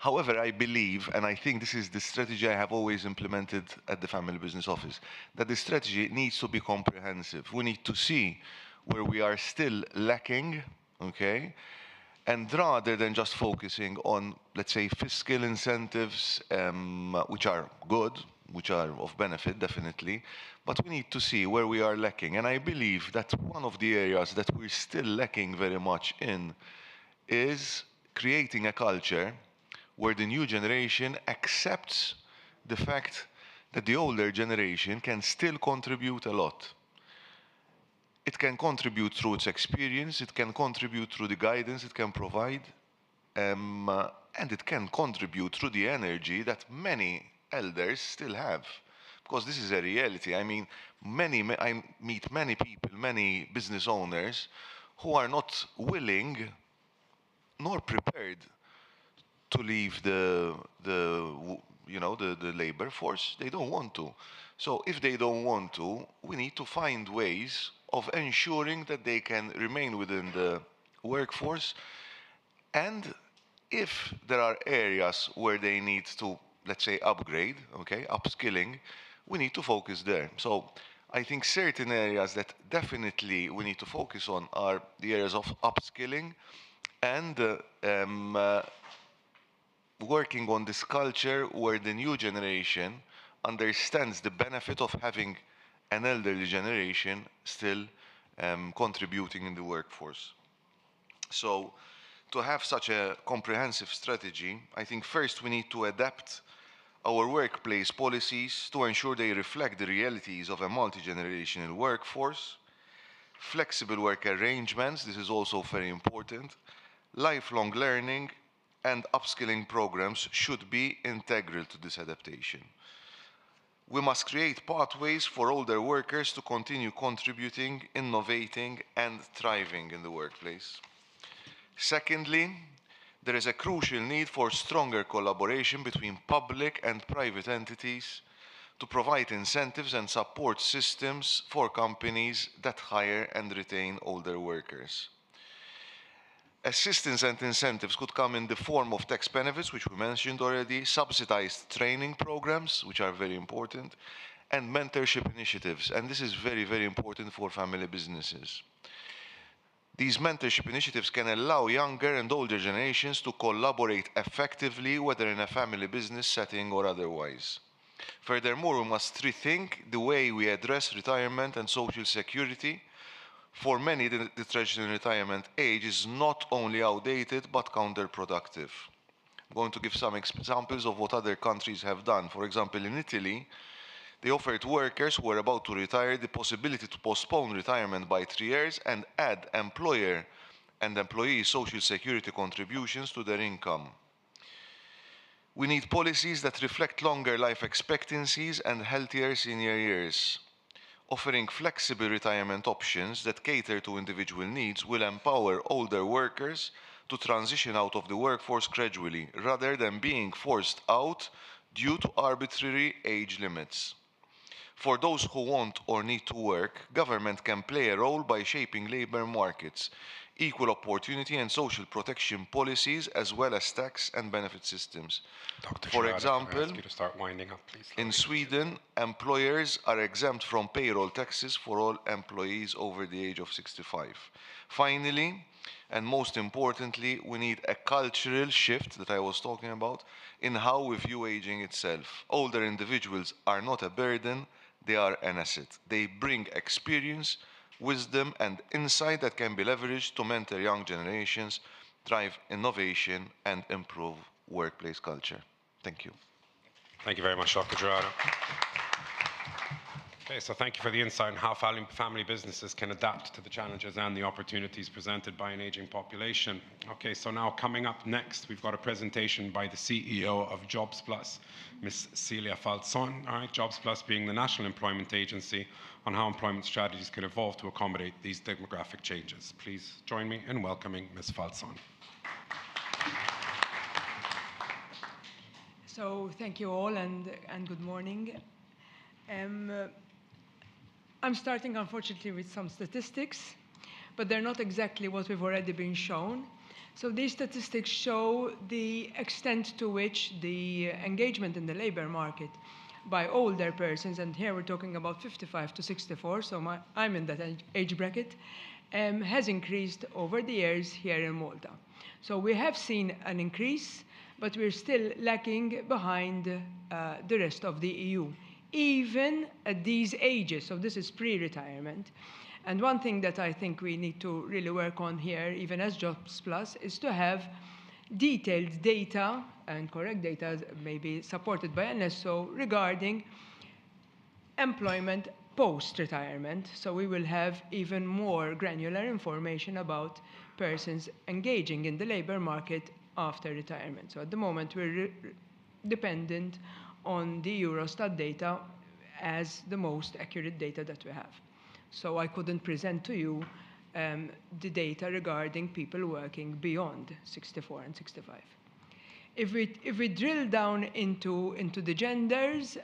[SPEAKER 8] However, I believe, and I think this is the strategy I have always implemented at the Family Business Office, that the strategy needs to be comprehensive. We need to see where we are still lacking, okay? And rather than just focusing on, let's say, fiscal incentives, which are good, which are of benefit, definitely, but we need to see where we are lacking. And I believe that one of the areas that we're still lacking very much in is creating a culture where the new generation accepts the fact that the older generation can still contribute a lot. It can contribute through its experience, it can contribute through the guidance it can provide, and it can contribute through the energy that many elders still have. Because this is a reality. I mean, I meet many people, many business owners who are not willing nor prepared to leave the labor force. They don't want to. So if they don't want to, we need to find ways of ensuring that they can remain within the workforce. And if there are areas where they need to, let's say, upgrade, okay, upskilling, we need to focus there. So I think certain areas that definitely we need to focus on are the areas of upskilling and working on this culture where the new generation understands the benefit of having an elderly generation still contributing in the workforce. So to have such a comprehensive strategy, I think first we need to adapt our workplace policies to ensure they reflect the realities of a multi-generational workforce, flexible work arrangements, this is also very important, lifelong learning and upskilling programs should be integral to this adaptation. We must create pathways for older workers to continue contributing, innovating, and thriving in the workplace. Secondly, there is a crucial need for stronger collaboration between public and private entities to provide incentives and support systems for companies that hire and retain older workers. Assistance and incentives could come in the form of tax benefits, which we mentioned already, subsidized training programs, which are very important, and mentorship initiatives. And this is very, very important for family businesses. These mentorship initiatives can allow younger and older generations to collaborate effectively, whether in a family business setting or otherwise. Furthermore, we must rethink the way we address retirement and social security. For many, the traditional retirement age is not only outdated, but counterproductive. I'm going to give some examples of what other countries have done. For example, in Italy, they offered workers who were about to retire the possibility to postpone retirement by 3 years and add employer and employee social security contributions to their income. We need policies that reflect longer life expectancies and healthier senior years. Offering flexible retirement options that cater to individual needs will empower older workers to transition out of the workforce gradually, rather than being forced out due to arbitrary age limits. For those who want or need to work, government can play a role by shaping labor markets, equal opportunity and social protection policies, as well as tax and benefit systems.
[SPEAKER 1] Dr.
[SPEAKER 8] For
[SPEAKER 1] Gerardo,
[SPEAKER 8] example,
[SPEAKER 1] can I ask you to start winding up, please?
[SPEAKER 8] in Sweden, employers are exempt from payroll taxes for all employees over the age of 65. Finally, and most importantly, we need a cultural shift that I was talking about in how we view aging itself. Older individuals are not a burden, they are an asset. They bring experience, wisdom, and insight that can be leveraged to mentor young generations, drive innovation, and improve workplace culture. Thank you.
[SPEAKER 1] Thank you very much, Dr. Gerardo. Okay, so thank you for the insight on how family businesses can adapt to the challenges and the opportunities presented by an aging population. Okay, so now coming up next, we've got a presentation by the CEO of Jobs Plus, Ms. Celia Falzon. All right, Jobs Plus being the national employment agency on how employment strategies can evolve to accommodate these demographic changes. Please join me in welcoming Ms. Falzon.
[SPEAKER 9] So thank you all and good morning. I'm starting, unfortunately, with some statistics, but they're not exactly what we've already been shown. So these statistics show the extent to which the engagement in the labor market by older persons, and here we're talking about 55 to 64, so I'm in that age bracket, has increased over the years here in Malta. So we have seen an increase, but we're still lagging behind the rest of the EU, even at these ages. So this is pre-retirement. And one thing that I think we need to really work on here, even as Jobs Plus, is to have detailed data and correct data, maybe supported by NSO, regarding employment post-retirement. So we will have even more granular information about persons engaging in the labor market after retirement. So at the moment, we're dependent on the Eurostat data as the most accurate data that we have. So I couldn't present to you the data regarding people working beyond 64 and 65. If we drill down into the genders,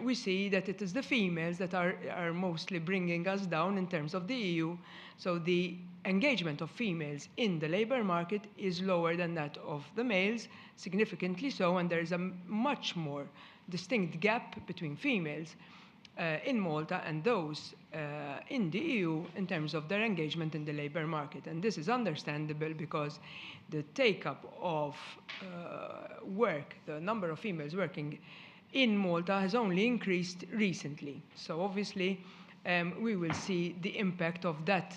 [SPEAKER 9] we see that it is the females that are mostly bringing us down in terms of the EU. So the engagement of females in the labor market is lower than that of the males, significantly so, and there is a much more distinct gap between females in Malta and those in the EU in terms of their engagement in the labor market. And this is understandable because the take-up of work, the number of females working in Malta has only increased recently. So obviously, we will see the impact of that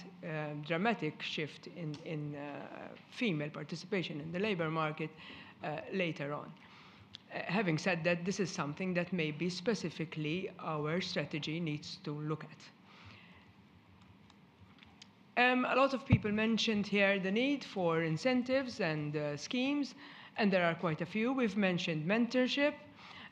[SPEAKER 9] dramatic shift in female participation in the labor market later on. Having said that, this is something that maybe specifically our strategy needs to look at. A lot of people mentioned here the need for incentives and schemes, and there are quite a few. We've mentioned mentorship,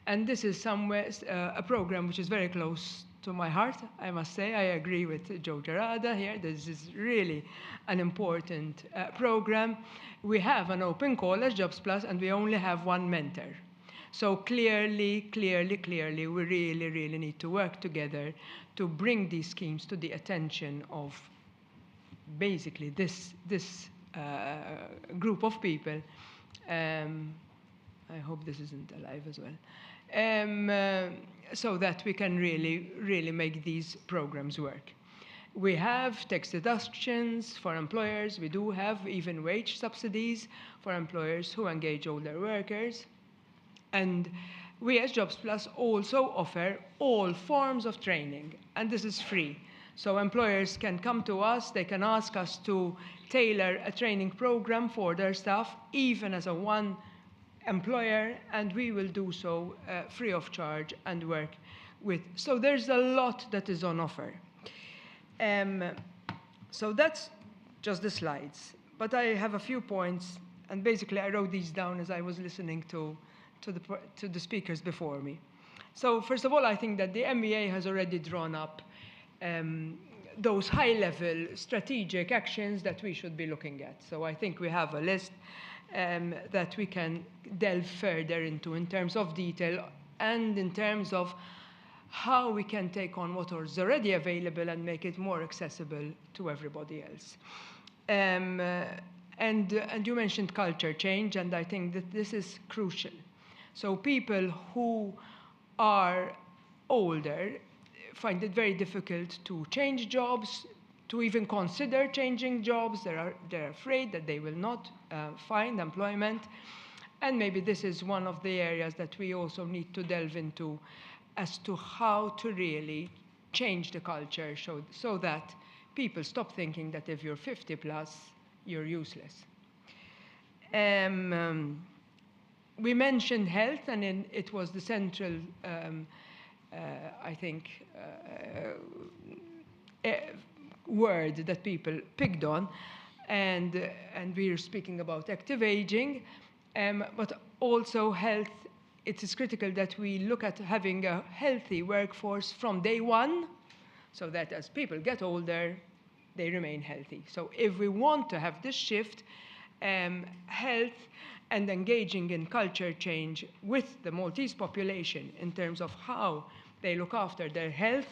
[SPEAKER 9] and this is somewhere a program which is very close to my heart, I must say. I agree with Joe Gerada here. This is really an important program. We have an open call as Jobs Plus, and we only have one mentor. So clearly, we really need to work together to bring these schemes to the attention of basically this group of people. I hope this isn't alive as well. So that we can really make these programs work. We have tax deductions for employers. We do have even wage subsidies for employers who engage older workers. And we as Jobs Plus also offer all forms of training, and this is free. So employers can come to us, they can ask us to tailor a training program for their staff, even as a one employer, and we will do so free of charge and work with. So there's a lot that is on offer. So that's just the slides. But I have a few points, and basically I wrote these down as I was listening to the speakers before me. So first of all, I think that the MEA has already drawn up those high-level strategic actions that we should be looking at. So I think we have a list that we can delve further into in terms of detail and in terms of how we can take on what is already available and make it more accessible to everybody else. And you mentioned culture change, and I think that this is crucial. So people who are older find it very difficult to change jobs, to even consider changing jobs. They're afraid that they will not find employment. And maybe this is one of the areas that we also need to delve into as to how to really change the culture so that people stop thinking that if you're 50 plus, you're useless. We mentioned health, and it was the central, I think, word that people picked on, and we are speaking about active aging, but also health. It is critical that we look at having a healthy workforce from day one, so that as people get older, they remain healthy. So if we want to have this shift, health and engaging in culture change with the Maltese population in terms of how they look after their health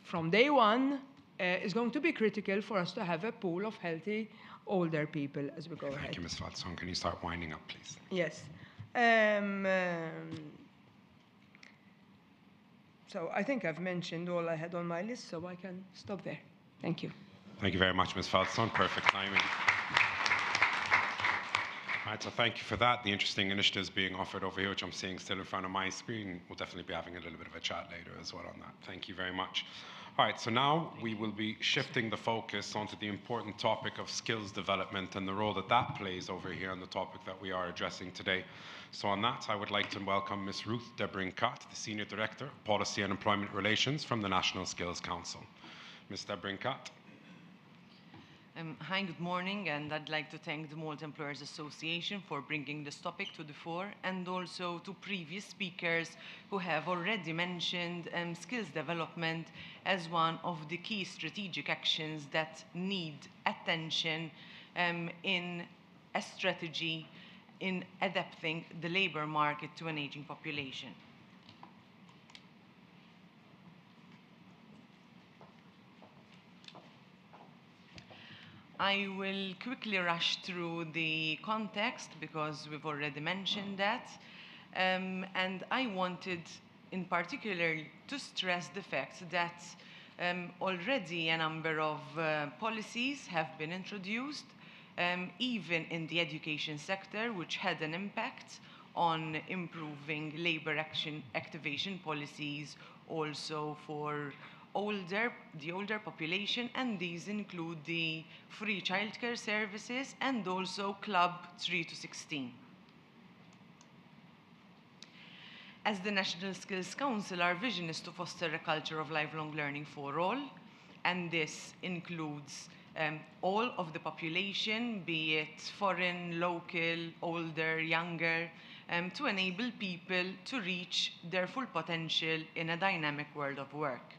[SPEAKER 9] from day one is going to be critical for us to have a pool of healthy older people as we go ahead.
[SPEAKER 1] Thank you, Ms. Falzon. Can you start winding up, please?
[SPEAKER 9] Yes. So I think I've mentioned all I had on my list, so I can stop there. Thank you.
[SPEAKER 1] Thank you very much, Ms. Falzon. Perfect timing. All right, so thank you for that. The interesting initiatives being offered over here, which I'm seeing still in front of my screen. We'll definitely be having a little bit of a chat later as well on that. Thank you very much. All right, so now we will be shifting the focus onto the important topic of skills development and the role that that plays over here on the topic that we are addressing today. So on that, I would like to welcome Ms. Ruth de Brincat, the Senior Director, Policy and Employment Relations from the National Skills Council. Ms. de Brincat.
[SPEAKER 10] Hi, good morning, and I'd like to thank the Malta Employers Association for bringing this topic to the fore, and also to previous speakers who have already mentioned skills development as one of the key strategic actions that need attention in a strategy in adapting the labor market to an aging population. I will quickly rush through the context because we've already mentioned that. And I wanted in particular to stress the fact that already a number of policies have been introduced, even in the education sector, which had an impact on improving labor activation policies also for the older population, and these include the free childcare services and also Club 3 to 16. As the National Skills Council, our vision is to foster a culture of lifelong learning for all, and this includes all of the population, be it foreign, local, older, younger, to enable people to reach their full potential in a dynamic world of work.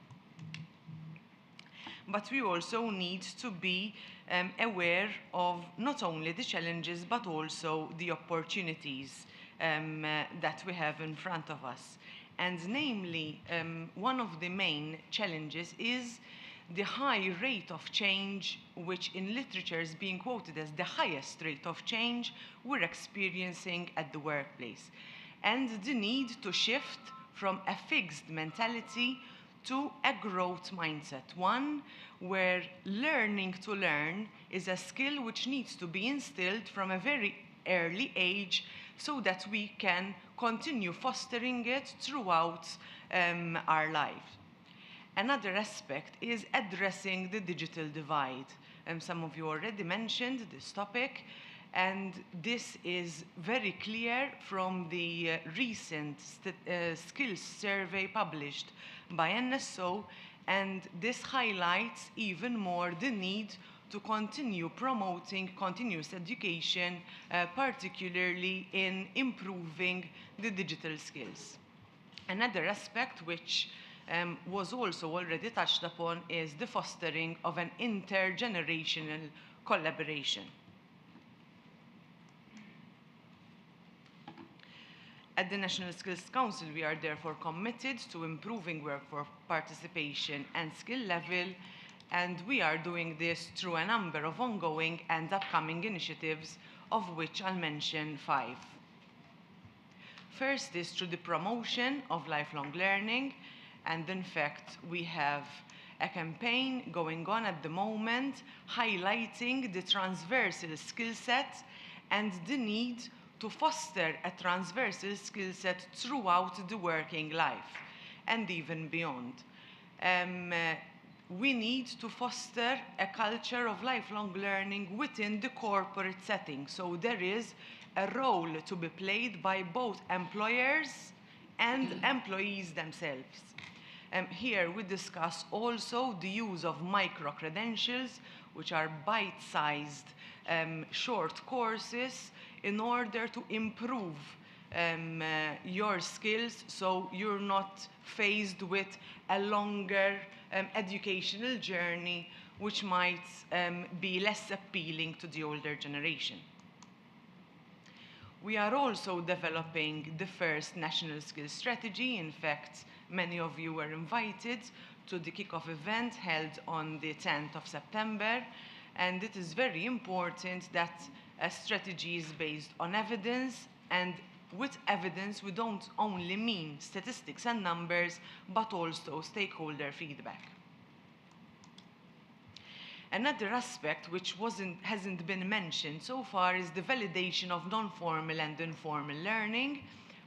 [SPEAKER 10] But we also need to be aware of not only the challenges, but also the opportunities that we have in front of us. And namely, one of the main challenges is the high rate of change, which in literature is being quoted as the highest rate of change we're experiencing at the workplace, and the need to shift from a fixed mentality to a growth mindset, one where learning to learn is a skill which needs to be instilled from a very early age so that we can continue fostering it throughout our life. Another aspect is addressing the digital divide. Some of you already mentioned this topic, and this is very clear from the recent skills survey published by NSO, and this highlights even more the need to continue promoting continuous education, particularly in improving the digital skills. Another aspect which was also already touched upon is the fostering of an intergenerational collaboration. At the National Skills Council, we are therefore committed to improving workforce participation and skill level, and we are doing this through a number of ongoing and upcoming initiatives, of which I'll mention 5. First is through the promotion of lifelong learning, and in fact, we have a campaign going on at the moment highlighting the transversal skill set and the need to foster a transversal skill set throughout the working life and even beyond. We need to foster a culture of lifelong learning within the corporate setting. So there is a role to be played by both employers and employees themselves. Here we discuss also the use of micro-credentials, which are bite-sized short courses in order to improve your skills so you're not faced with a longer educational journey which might be less appealing to the older generation. We are also developing the first national skills strategy. In fact, many of you were invited to the kickoff event held on the 10th of September. And it is very important that a strategy is based on evidence, and with evidence, we don't only mean statistics and numbers, but also stakeholder feedback. Another aspect which hasn't been mentioned so far is the validation of non-formal and informal learning,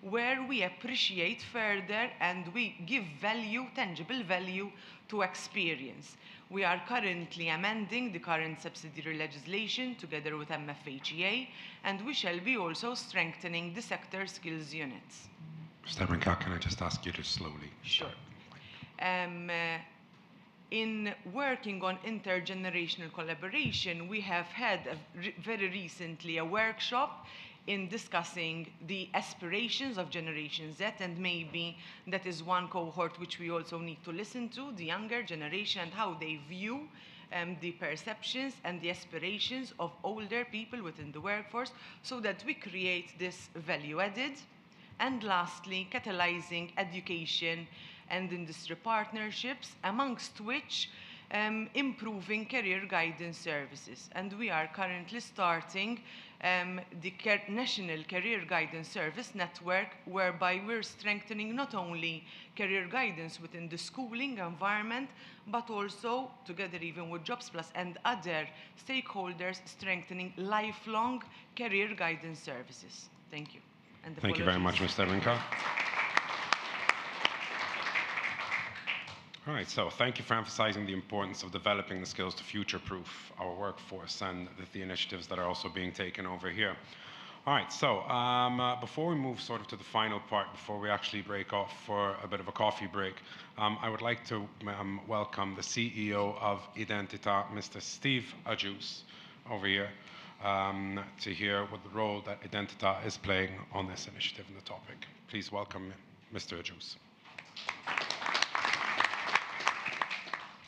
[SPEAKER 10] where we appreciate further and we give value, tangible value, to experience. We are currently amending the current subsidiary legislation together with MFHEA, and we shall be also strengthening the sector skills units.
[SPEAKER 1] Mr. Menka, can I just ask you to slowly?
[SPEAKER 10] Sure. In working on intergenerational collaboration, we have had very recently a workshop in discussing the aspirations of Generation Z, and maybe that is one cohort which we also need to listen to, the younger generation, and how they view the perceptions and the aspirations of older people within the workforce, so that we create this value added. And lastly, catalyzing education and industry partnerships, amongst which improving career guidance services. And we are currently starting the National Career Guidance Service Network, whereby we're strengthening not only career guidance within the schooling environment, but also, together even with Jobs Plus and other stakeholders, strengthening lifelong career guidance services. Thank you. And
[SPEAKER 1] thank you very much, Mr. Menka. All right, so thank you for emphasizing the importance of developing the skills to future-proof our workforce and the initiatives that are also being taken over here. All right, so before we move sort of to the final part, before we actually break off for a bit of a coffee break, I would like to welcome the CEO of Identita, Mr. Steve Agius, over here to hear what the role that Identita is playing on this initiative and the topic. Please welcome Mr. Agius.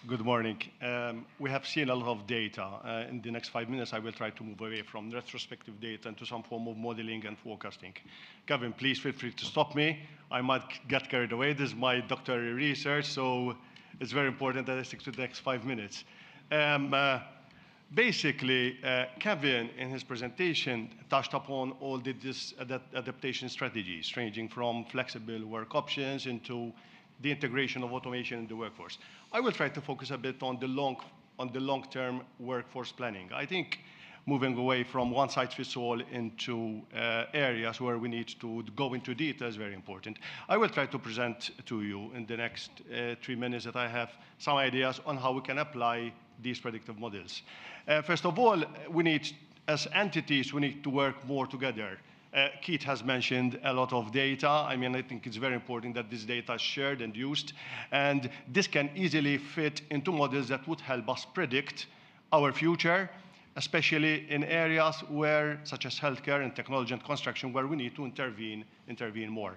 [SPEAKER 11] Good morning. We have seen a lot of data. In the next 5 minutes, I will try to move away from retrospective data into some form of modeling and forecasting. Kevin, please feel free to stop me. I might get carried away. This is my doctoral research, so it's very important that I stick to the next 5 minutes. Basically, Kevin, in his presentation, touched upon all the adaptation strategies, ranging from flexible work options into the integration of automation in the workforce. I will try to focus a bit on the long-term workforce planning. I think moving away from one-size-fits-all into areas where we need to go into detail is very important. I will try to present to you in the next 3 minutes that I have some ideas on how we can apply these predictive models. First of all, as entities, we need to work more together. Keith has mentioned a lot of data. I mean, I think it's very important that this data is shared and used, and this can easily fit into models that would help us predict our future, especially in areas such as healthcare and technology and construction, where we need to intervene more.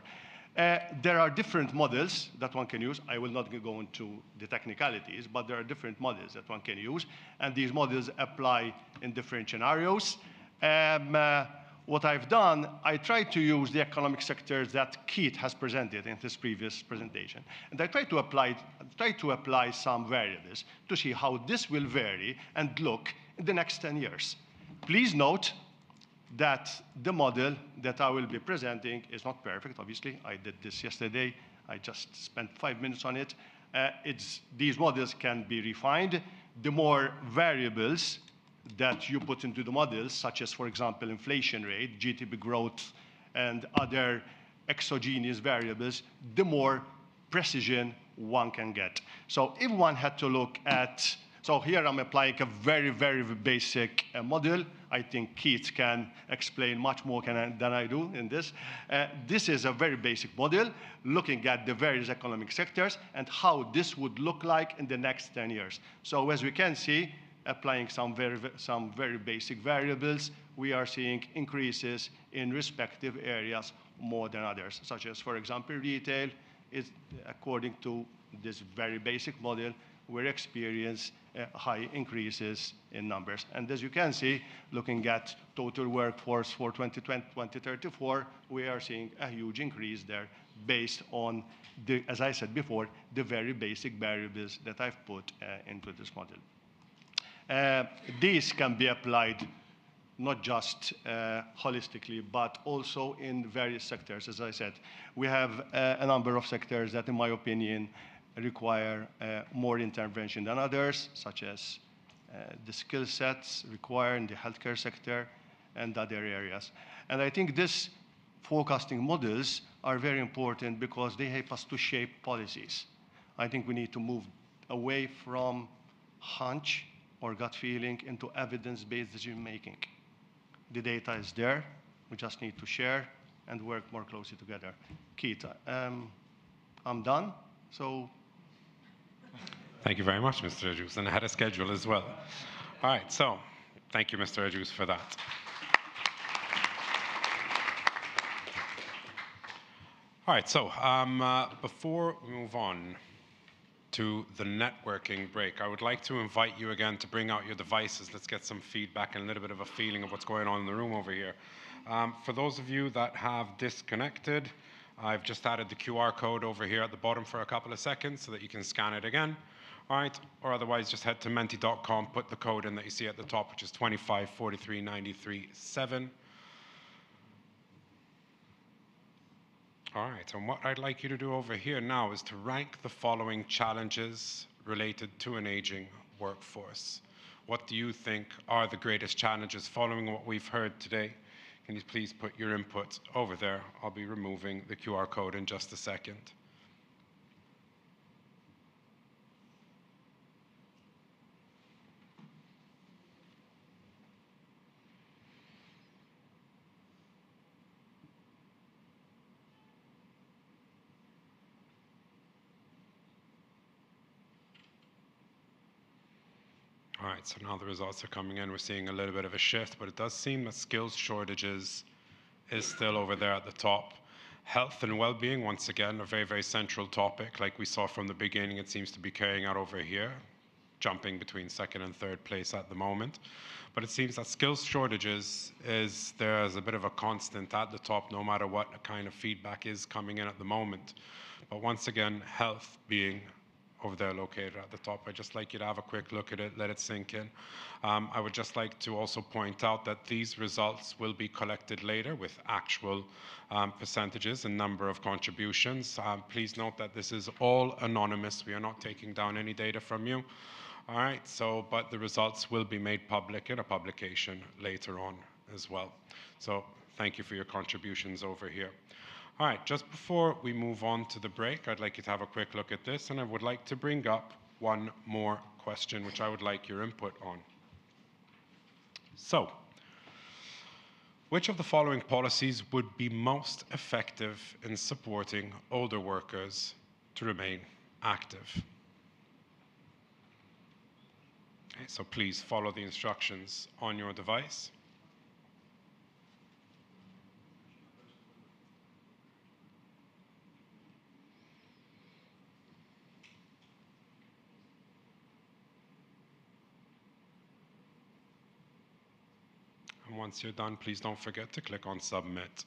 [SPEAKER 11] There are different models that one can use. I will not go into the technicalities, but there are different models that one can use, and these models apply in different scenarios. What I've done, I tried to use the economic sectors that Keith has presented in his previous presentation. And I tried to apply some variables to see how this will vary and look in the next 10 years. Please note that the model that I will be presenting is not perfect, obviously. I did this yesterday. I just spent 5 minutes on it. These models can be refined. The more variables that you put into the models, such as, for example, inflation rate, GDP growth, and other exogenous variables, the more precision one can get. So if one had to look at, so here I'm applying a very, very basic model. I think Keith can explain much more than I do in this. This is a very basic model looking at the various economic sectors and how this would look like in the next 10 years. So as we can see, applying some very basic variables, we are seeing increases in respective areas more than others, such as, for example, retail is, according to this very basic model, we experience high increases in numbers. And as you can see, looking at total workforce for 2034, we are seeing a huge increase there based on, as I said before, the very basic variables that I've put into this model. These can be applied not just holistically, but also in various sectors. As I said, we have a number of sectors that, in my opinion, require more intervention than others, such as the skill sets required in the healthcare sector and other areas. And I think these forecasting models are very important because they help us to shape policies. I think we need to move away from hunch or gut feeling into evidence-based decision-making. The data is there. We just need to share and work more closely together. Keith, I'm done. So.
[SPEAKER 1] Thank you very much, Mr. Ajus, and I had a schedule as well. All right, so thank you, Mr. Ajus, for that. All right, so before we move on to the networking break, I would like to invite you again to bring out your devices. Let's get some feedback and a little bit of a feeling of what's going on in the room over here. For those of you that have disconnected, I've just added the QR code over here at the bottom for a couple of seconds so that you can scan it again. All right, or otherwise just head to menti.com, put the code in that you see at the top, which is 2543937. All right, and what I'd like you to do over here now is to rank the following challenges related to an aging workforce. What do you think are the greatest challenges following what we've heard today? Can you please put your input over there? I'll be removing the QR code in just a second. All right, so now the results are coming in. We're seeing a little bit of a shift, but it does seem that skills shortages is still over there at the top. Health and well-being, once again, a very, very central topic. Like we saw from the beginning, it seems to be carrying out over here, jumping between second and third place at the moment. But it seems that skills shortages is there as a bit of a constant at the top, no matter what kind of feedback is coming in at the moment. But once again, health being over there located at the top. I'd just like you to have a quick look at it, let it sink in. I would just like to also point out that these results will be collected later with actual percentages and number of contributions. Please note that this is all anonymous. We are not taking down any data from you. All right, so, but the results will be made public in a publication later on as well. So thank you for your contributions over here. All right, just before we move on to the break, I'd like you to have a quick look at this, and I would like to bring up one more question, which I would like your input on. So, which of the following policies would be most effective in supporting older workers to remain active? Okay, so please follow the instructions on your device. And once you're done, please don't forget to click on Submit.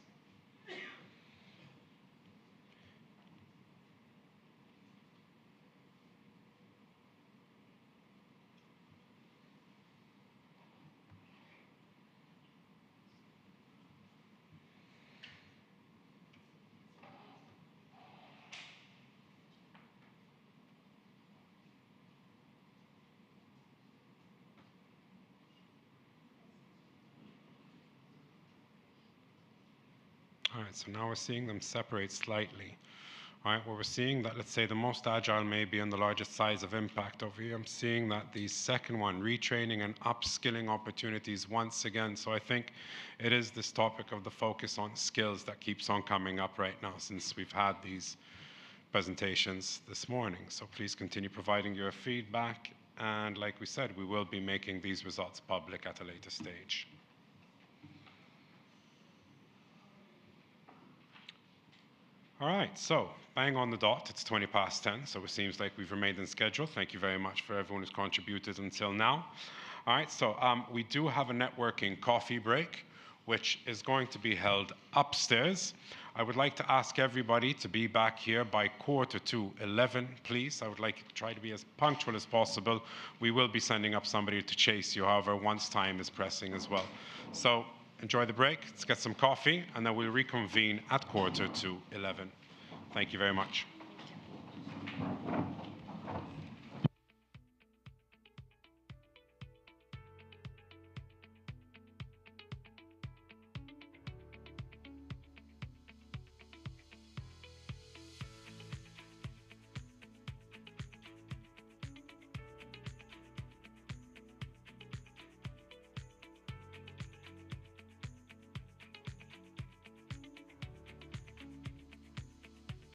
[SPEAKER 1] All right, so now we're seeing them separate slightly. All right, where we're seeing that, let's say, the most agile may be and the largest size of impact over here. I'm seeing that the second one, retraining and upskilling opportunities once again. So I think it is this topic of the focus on skills that keeps on coming up right now since we've had these presentations this morning. So please continue providing your feedback. And like we said, we will be making these results public at a later stage. All right, so bang on the dot, it's 20 past 10, so it seems like we've remained in schedule. Thank you very much for everyone who's contributed until now. All right, so we do have a networking coffee break, which is going to be held upstairs. I would like to ask everybody to be back here by 11:45, please. I would like you to try to be as punctual as possible. We will be sending up somebody to chase you, however, once time is pressing as well. So enjoy the break, let's get some coffee, and then we'll reconvene at 11:45. Thank you very much.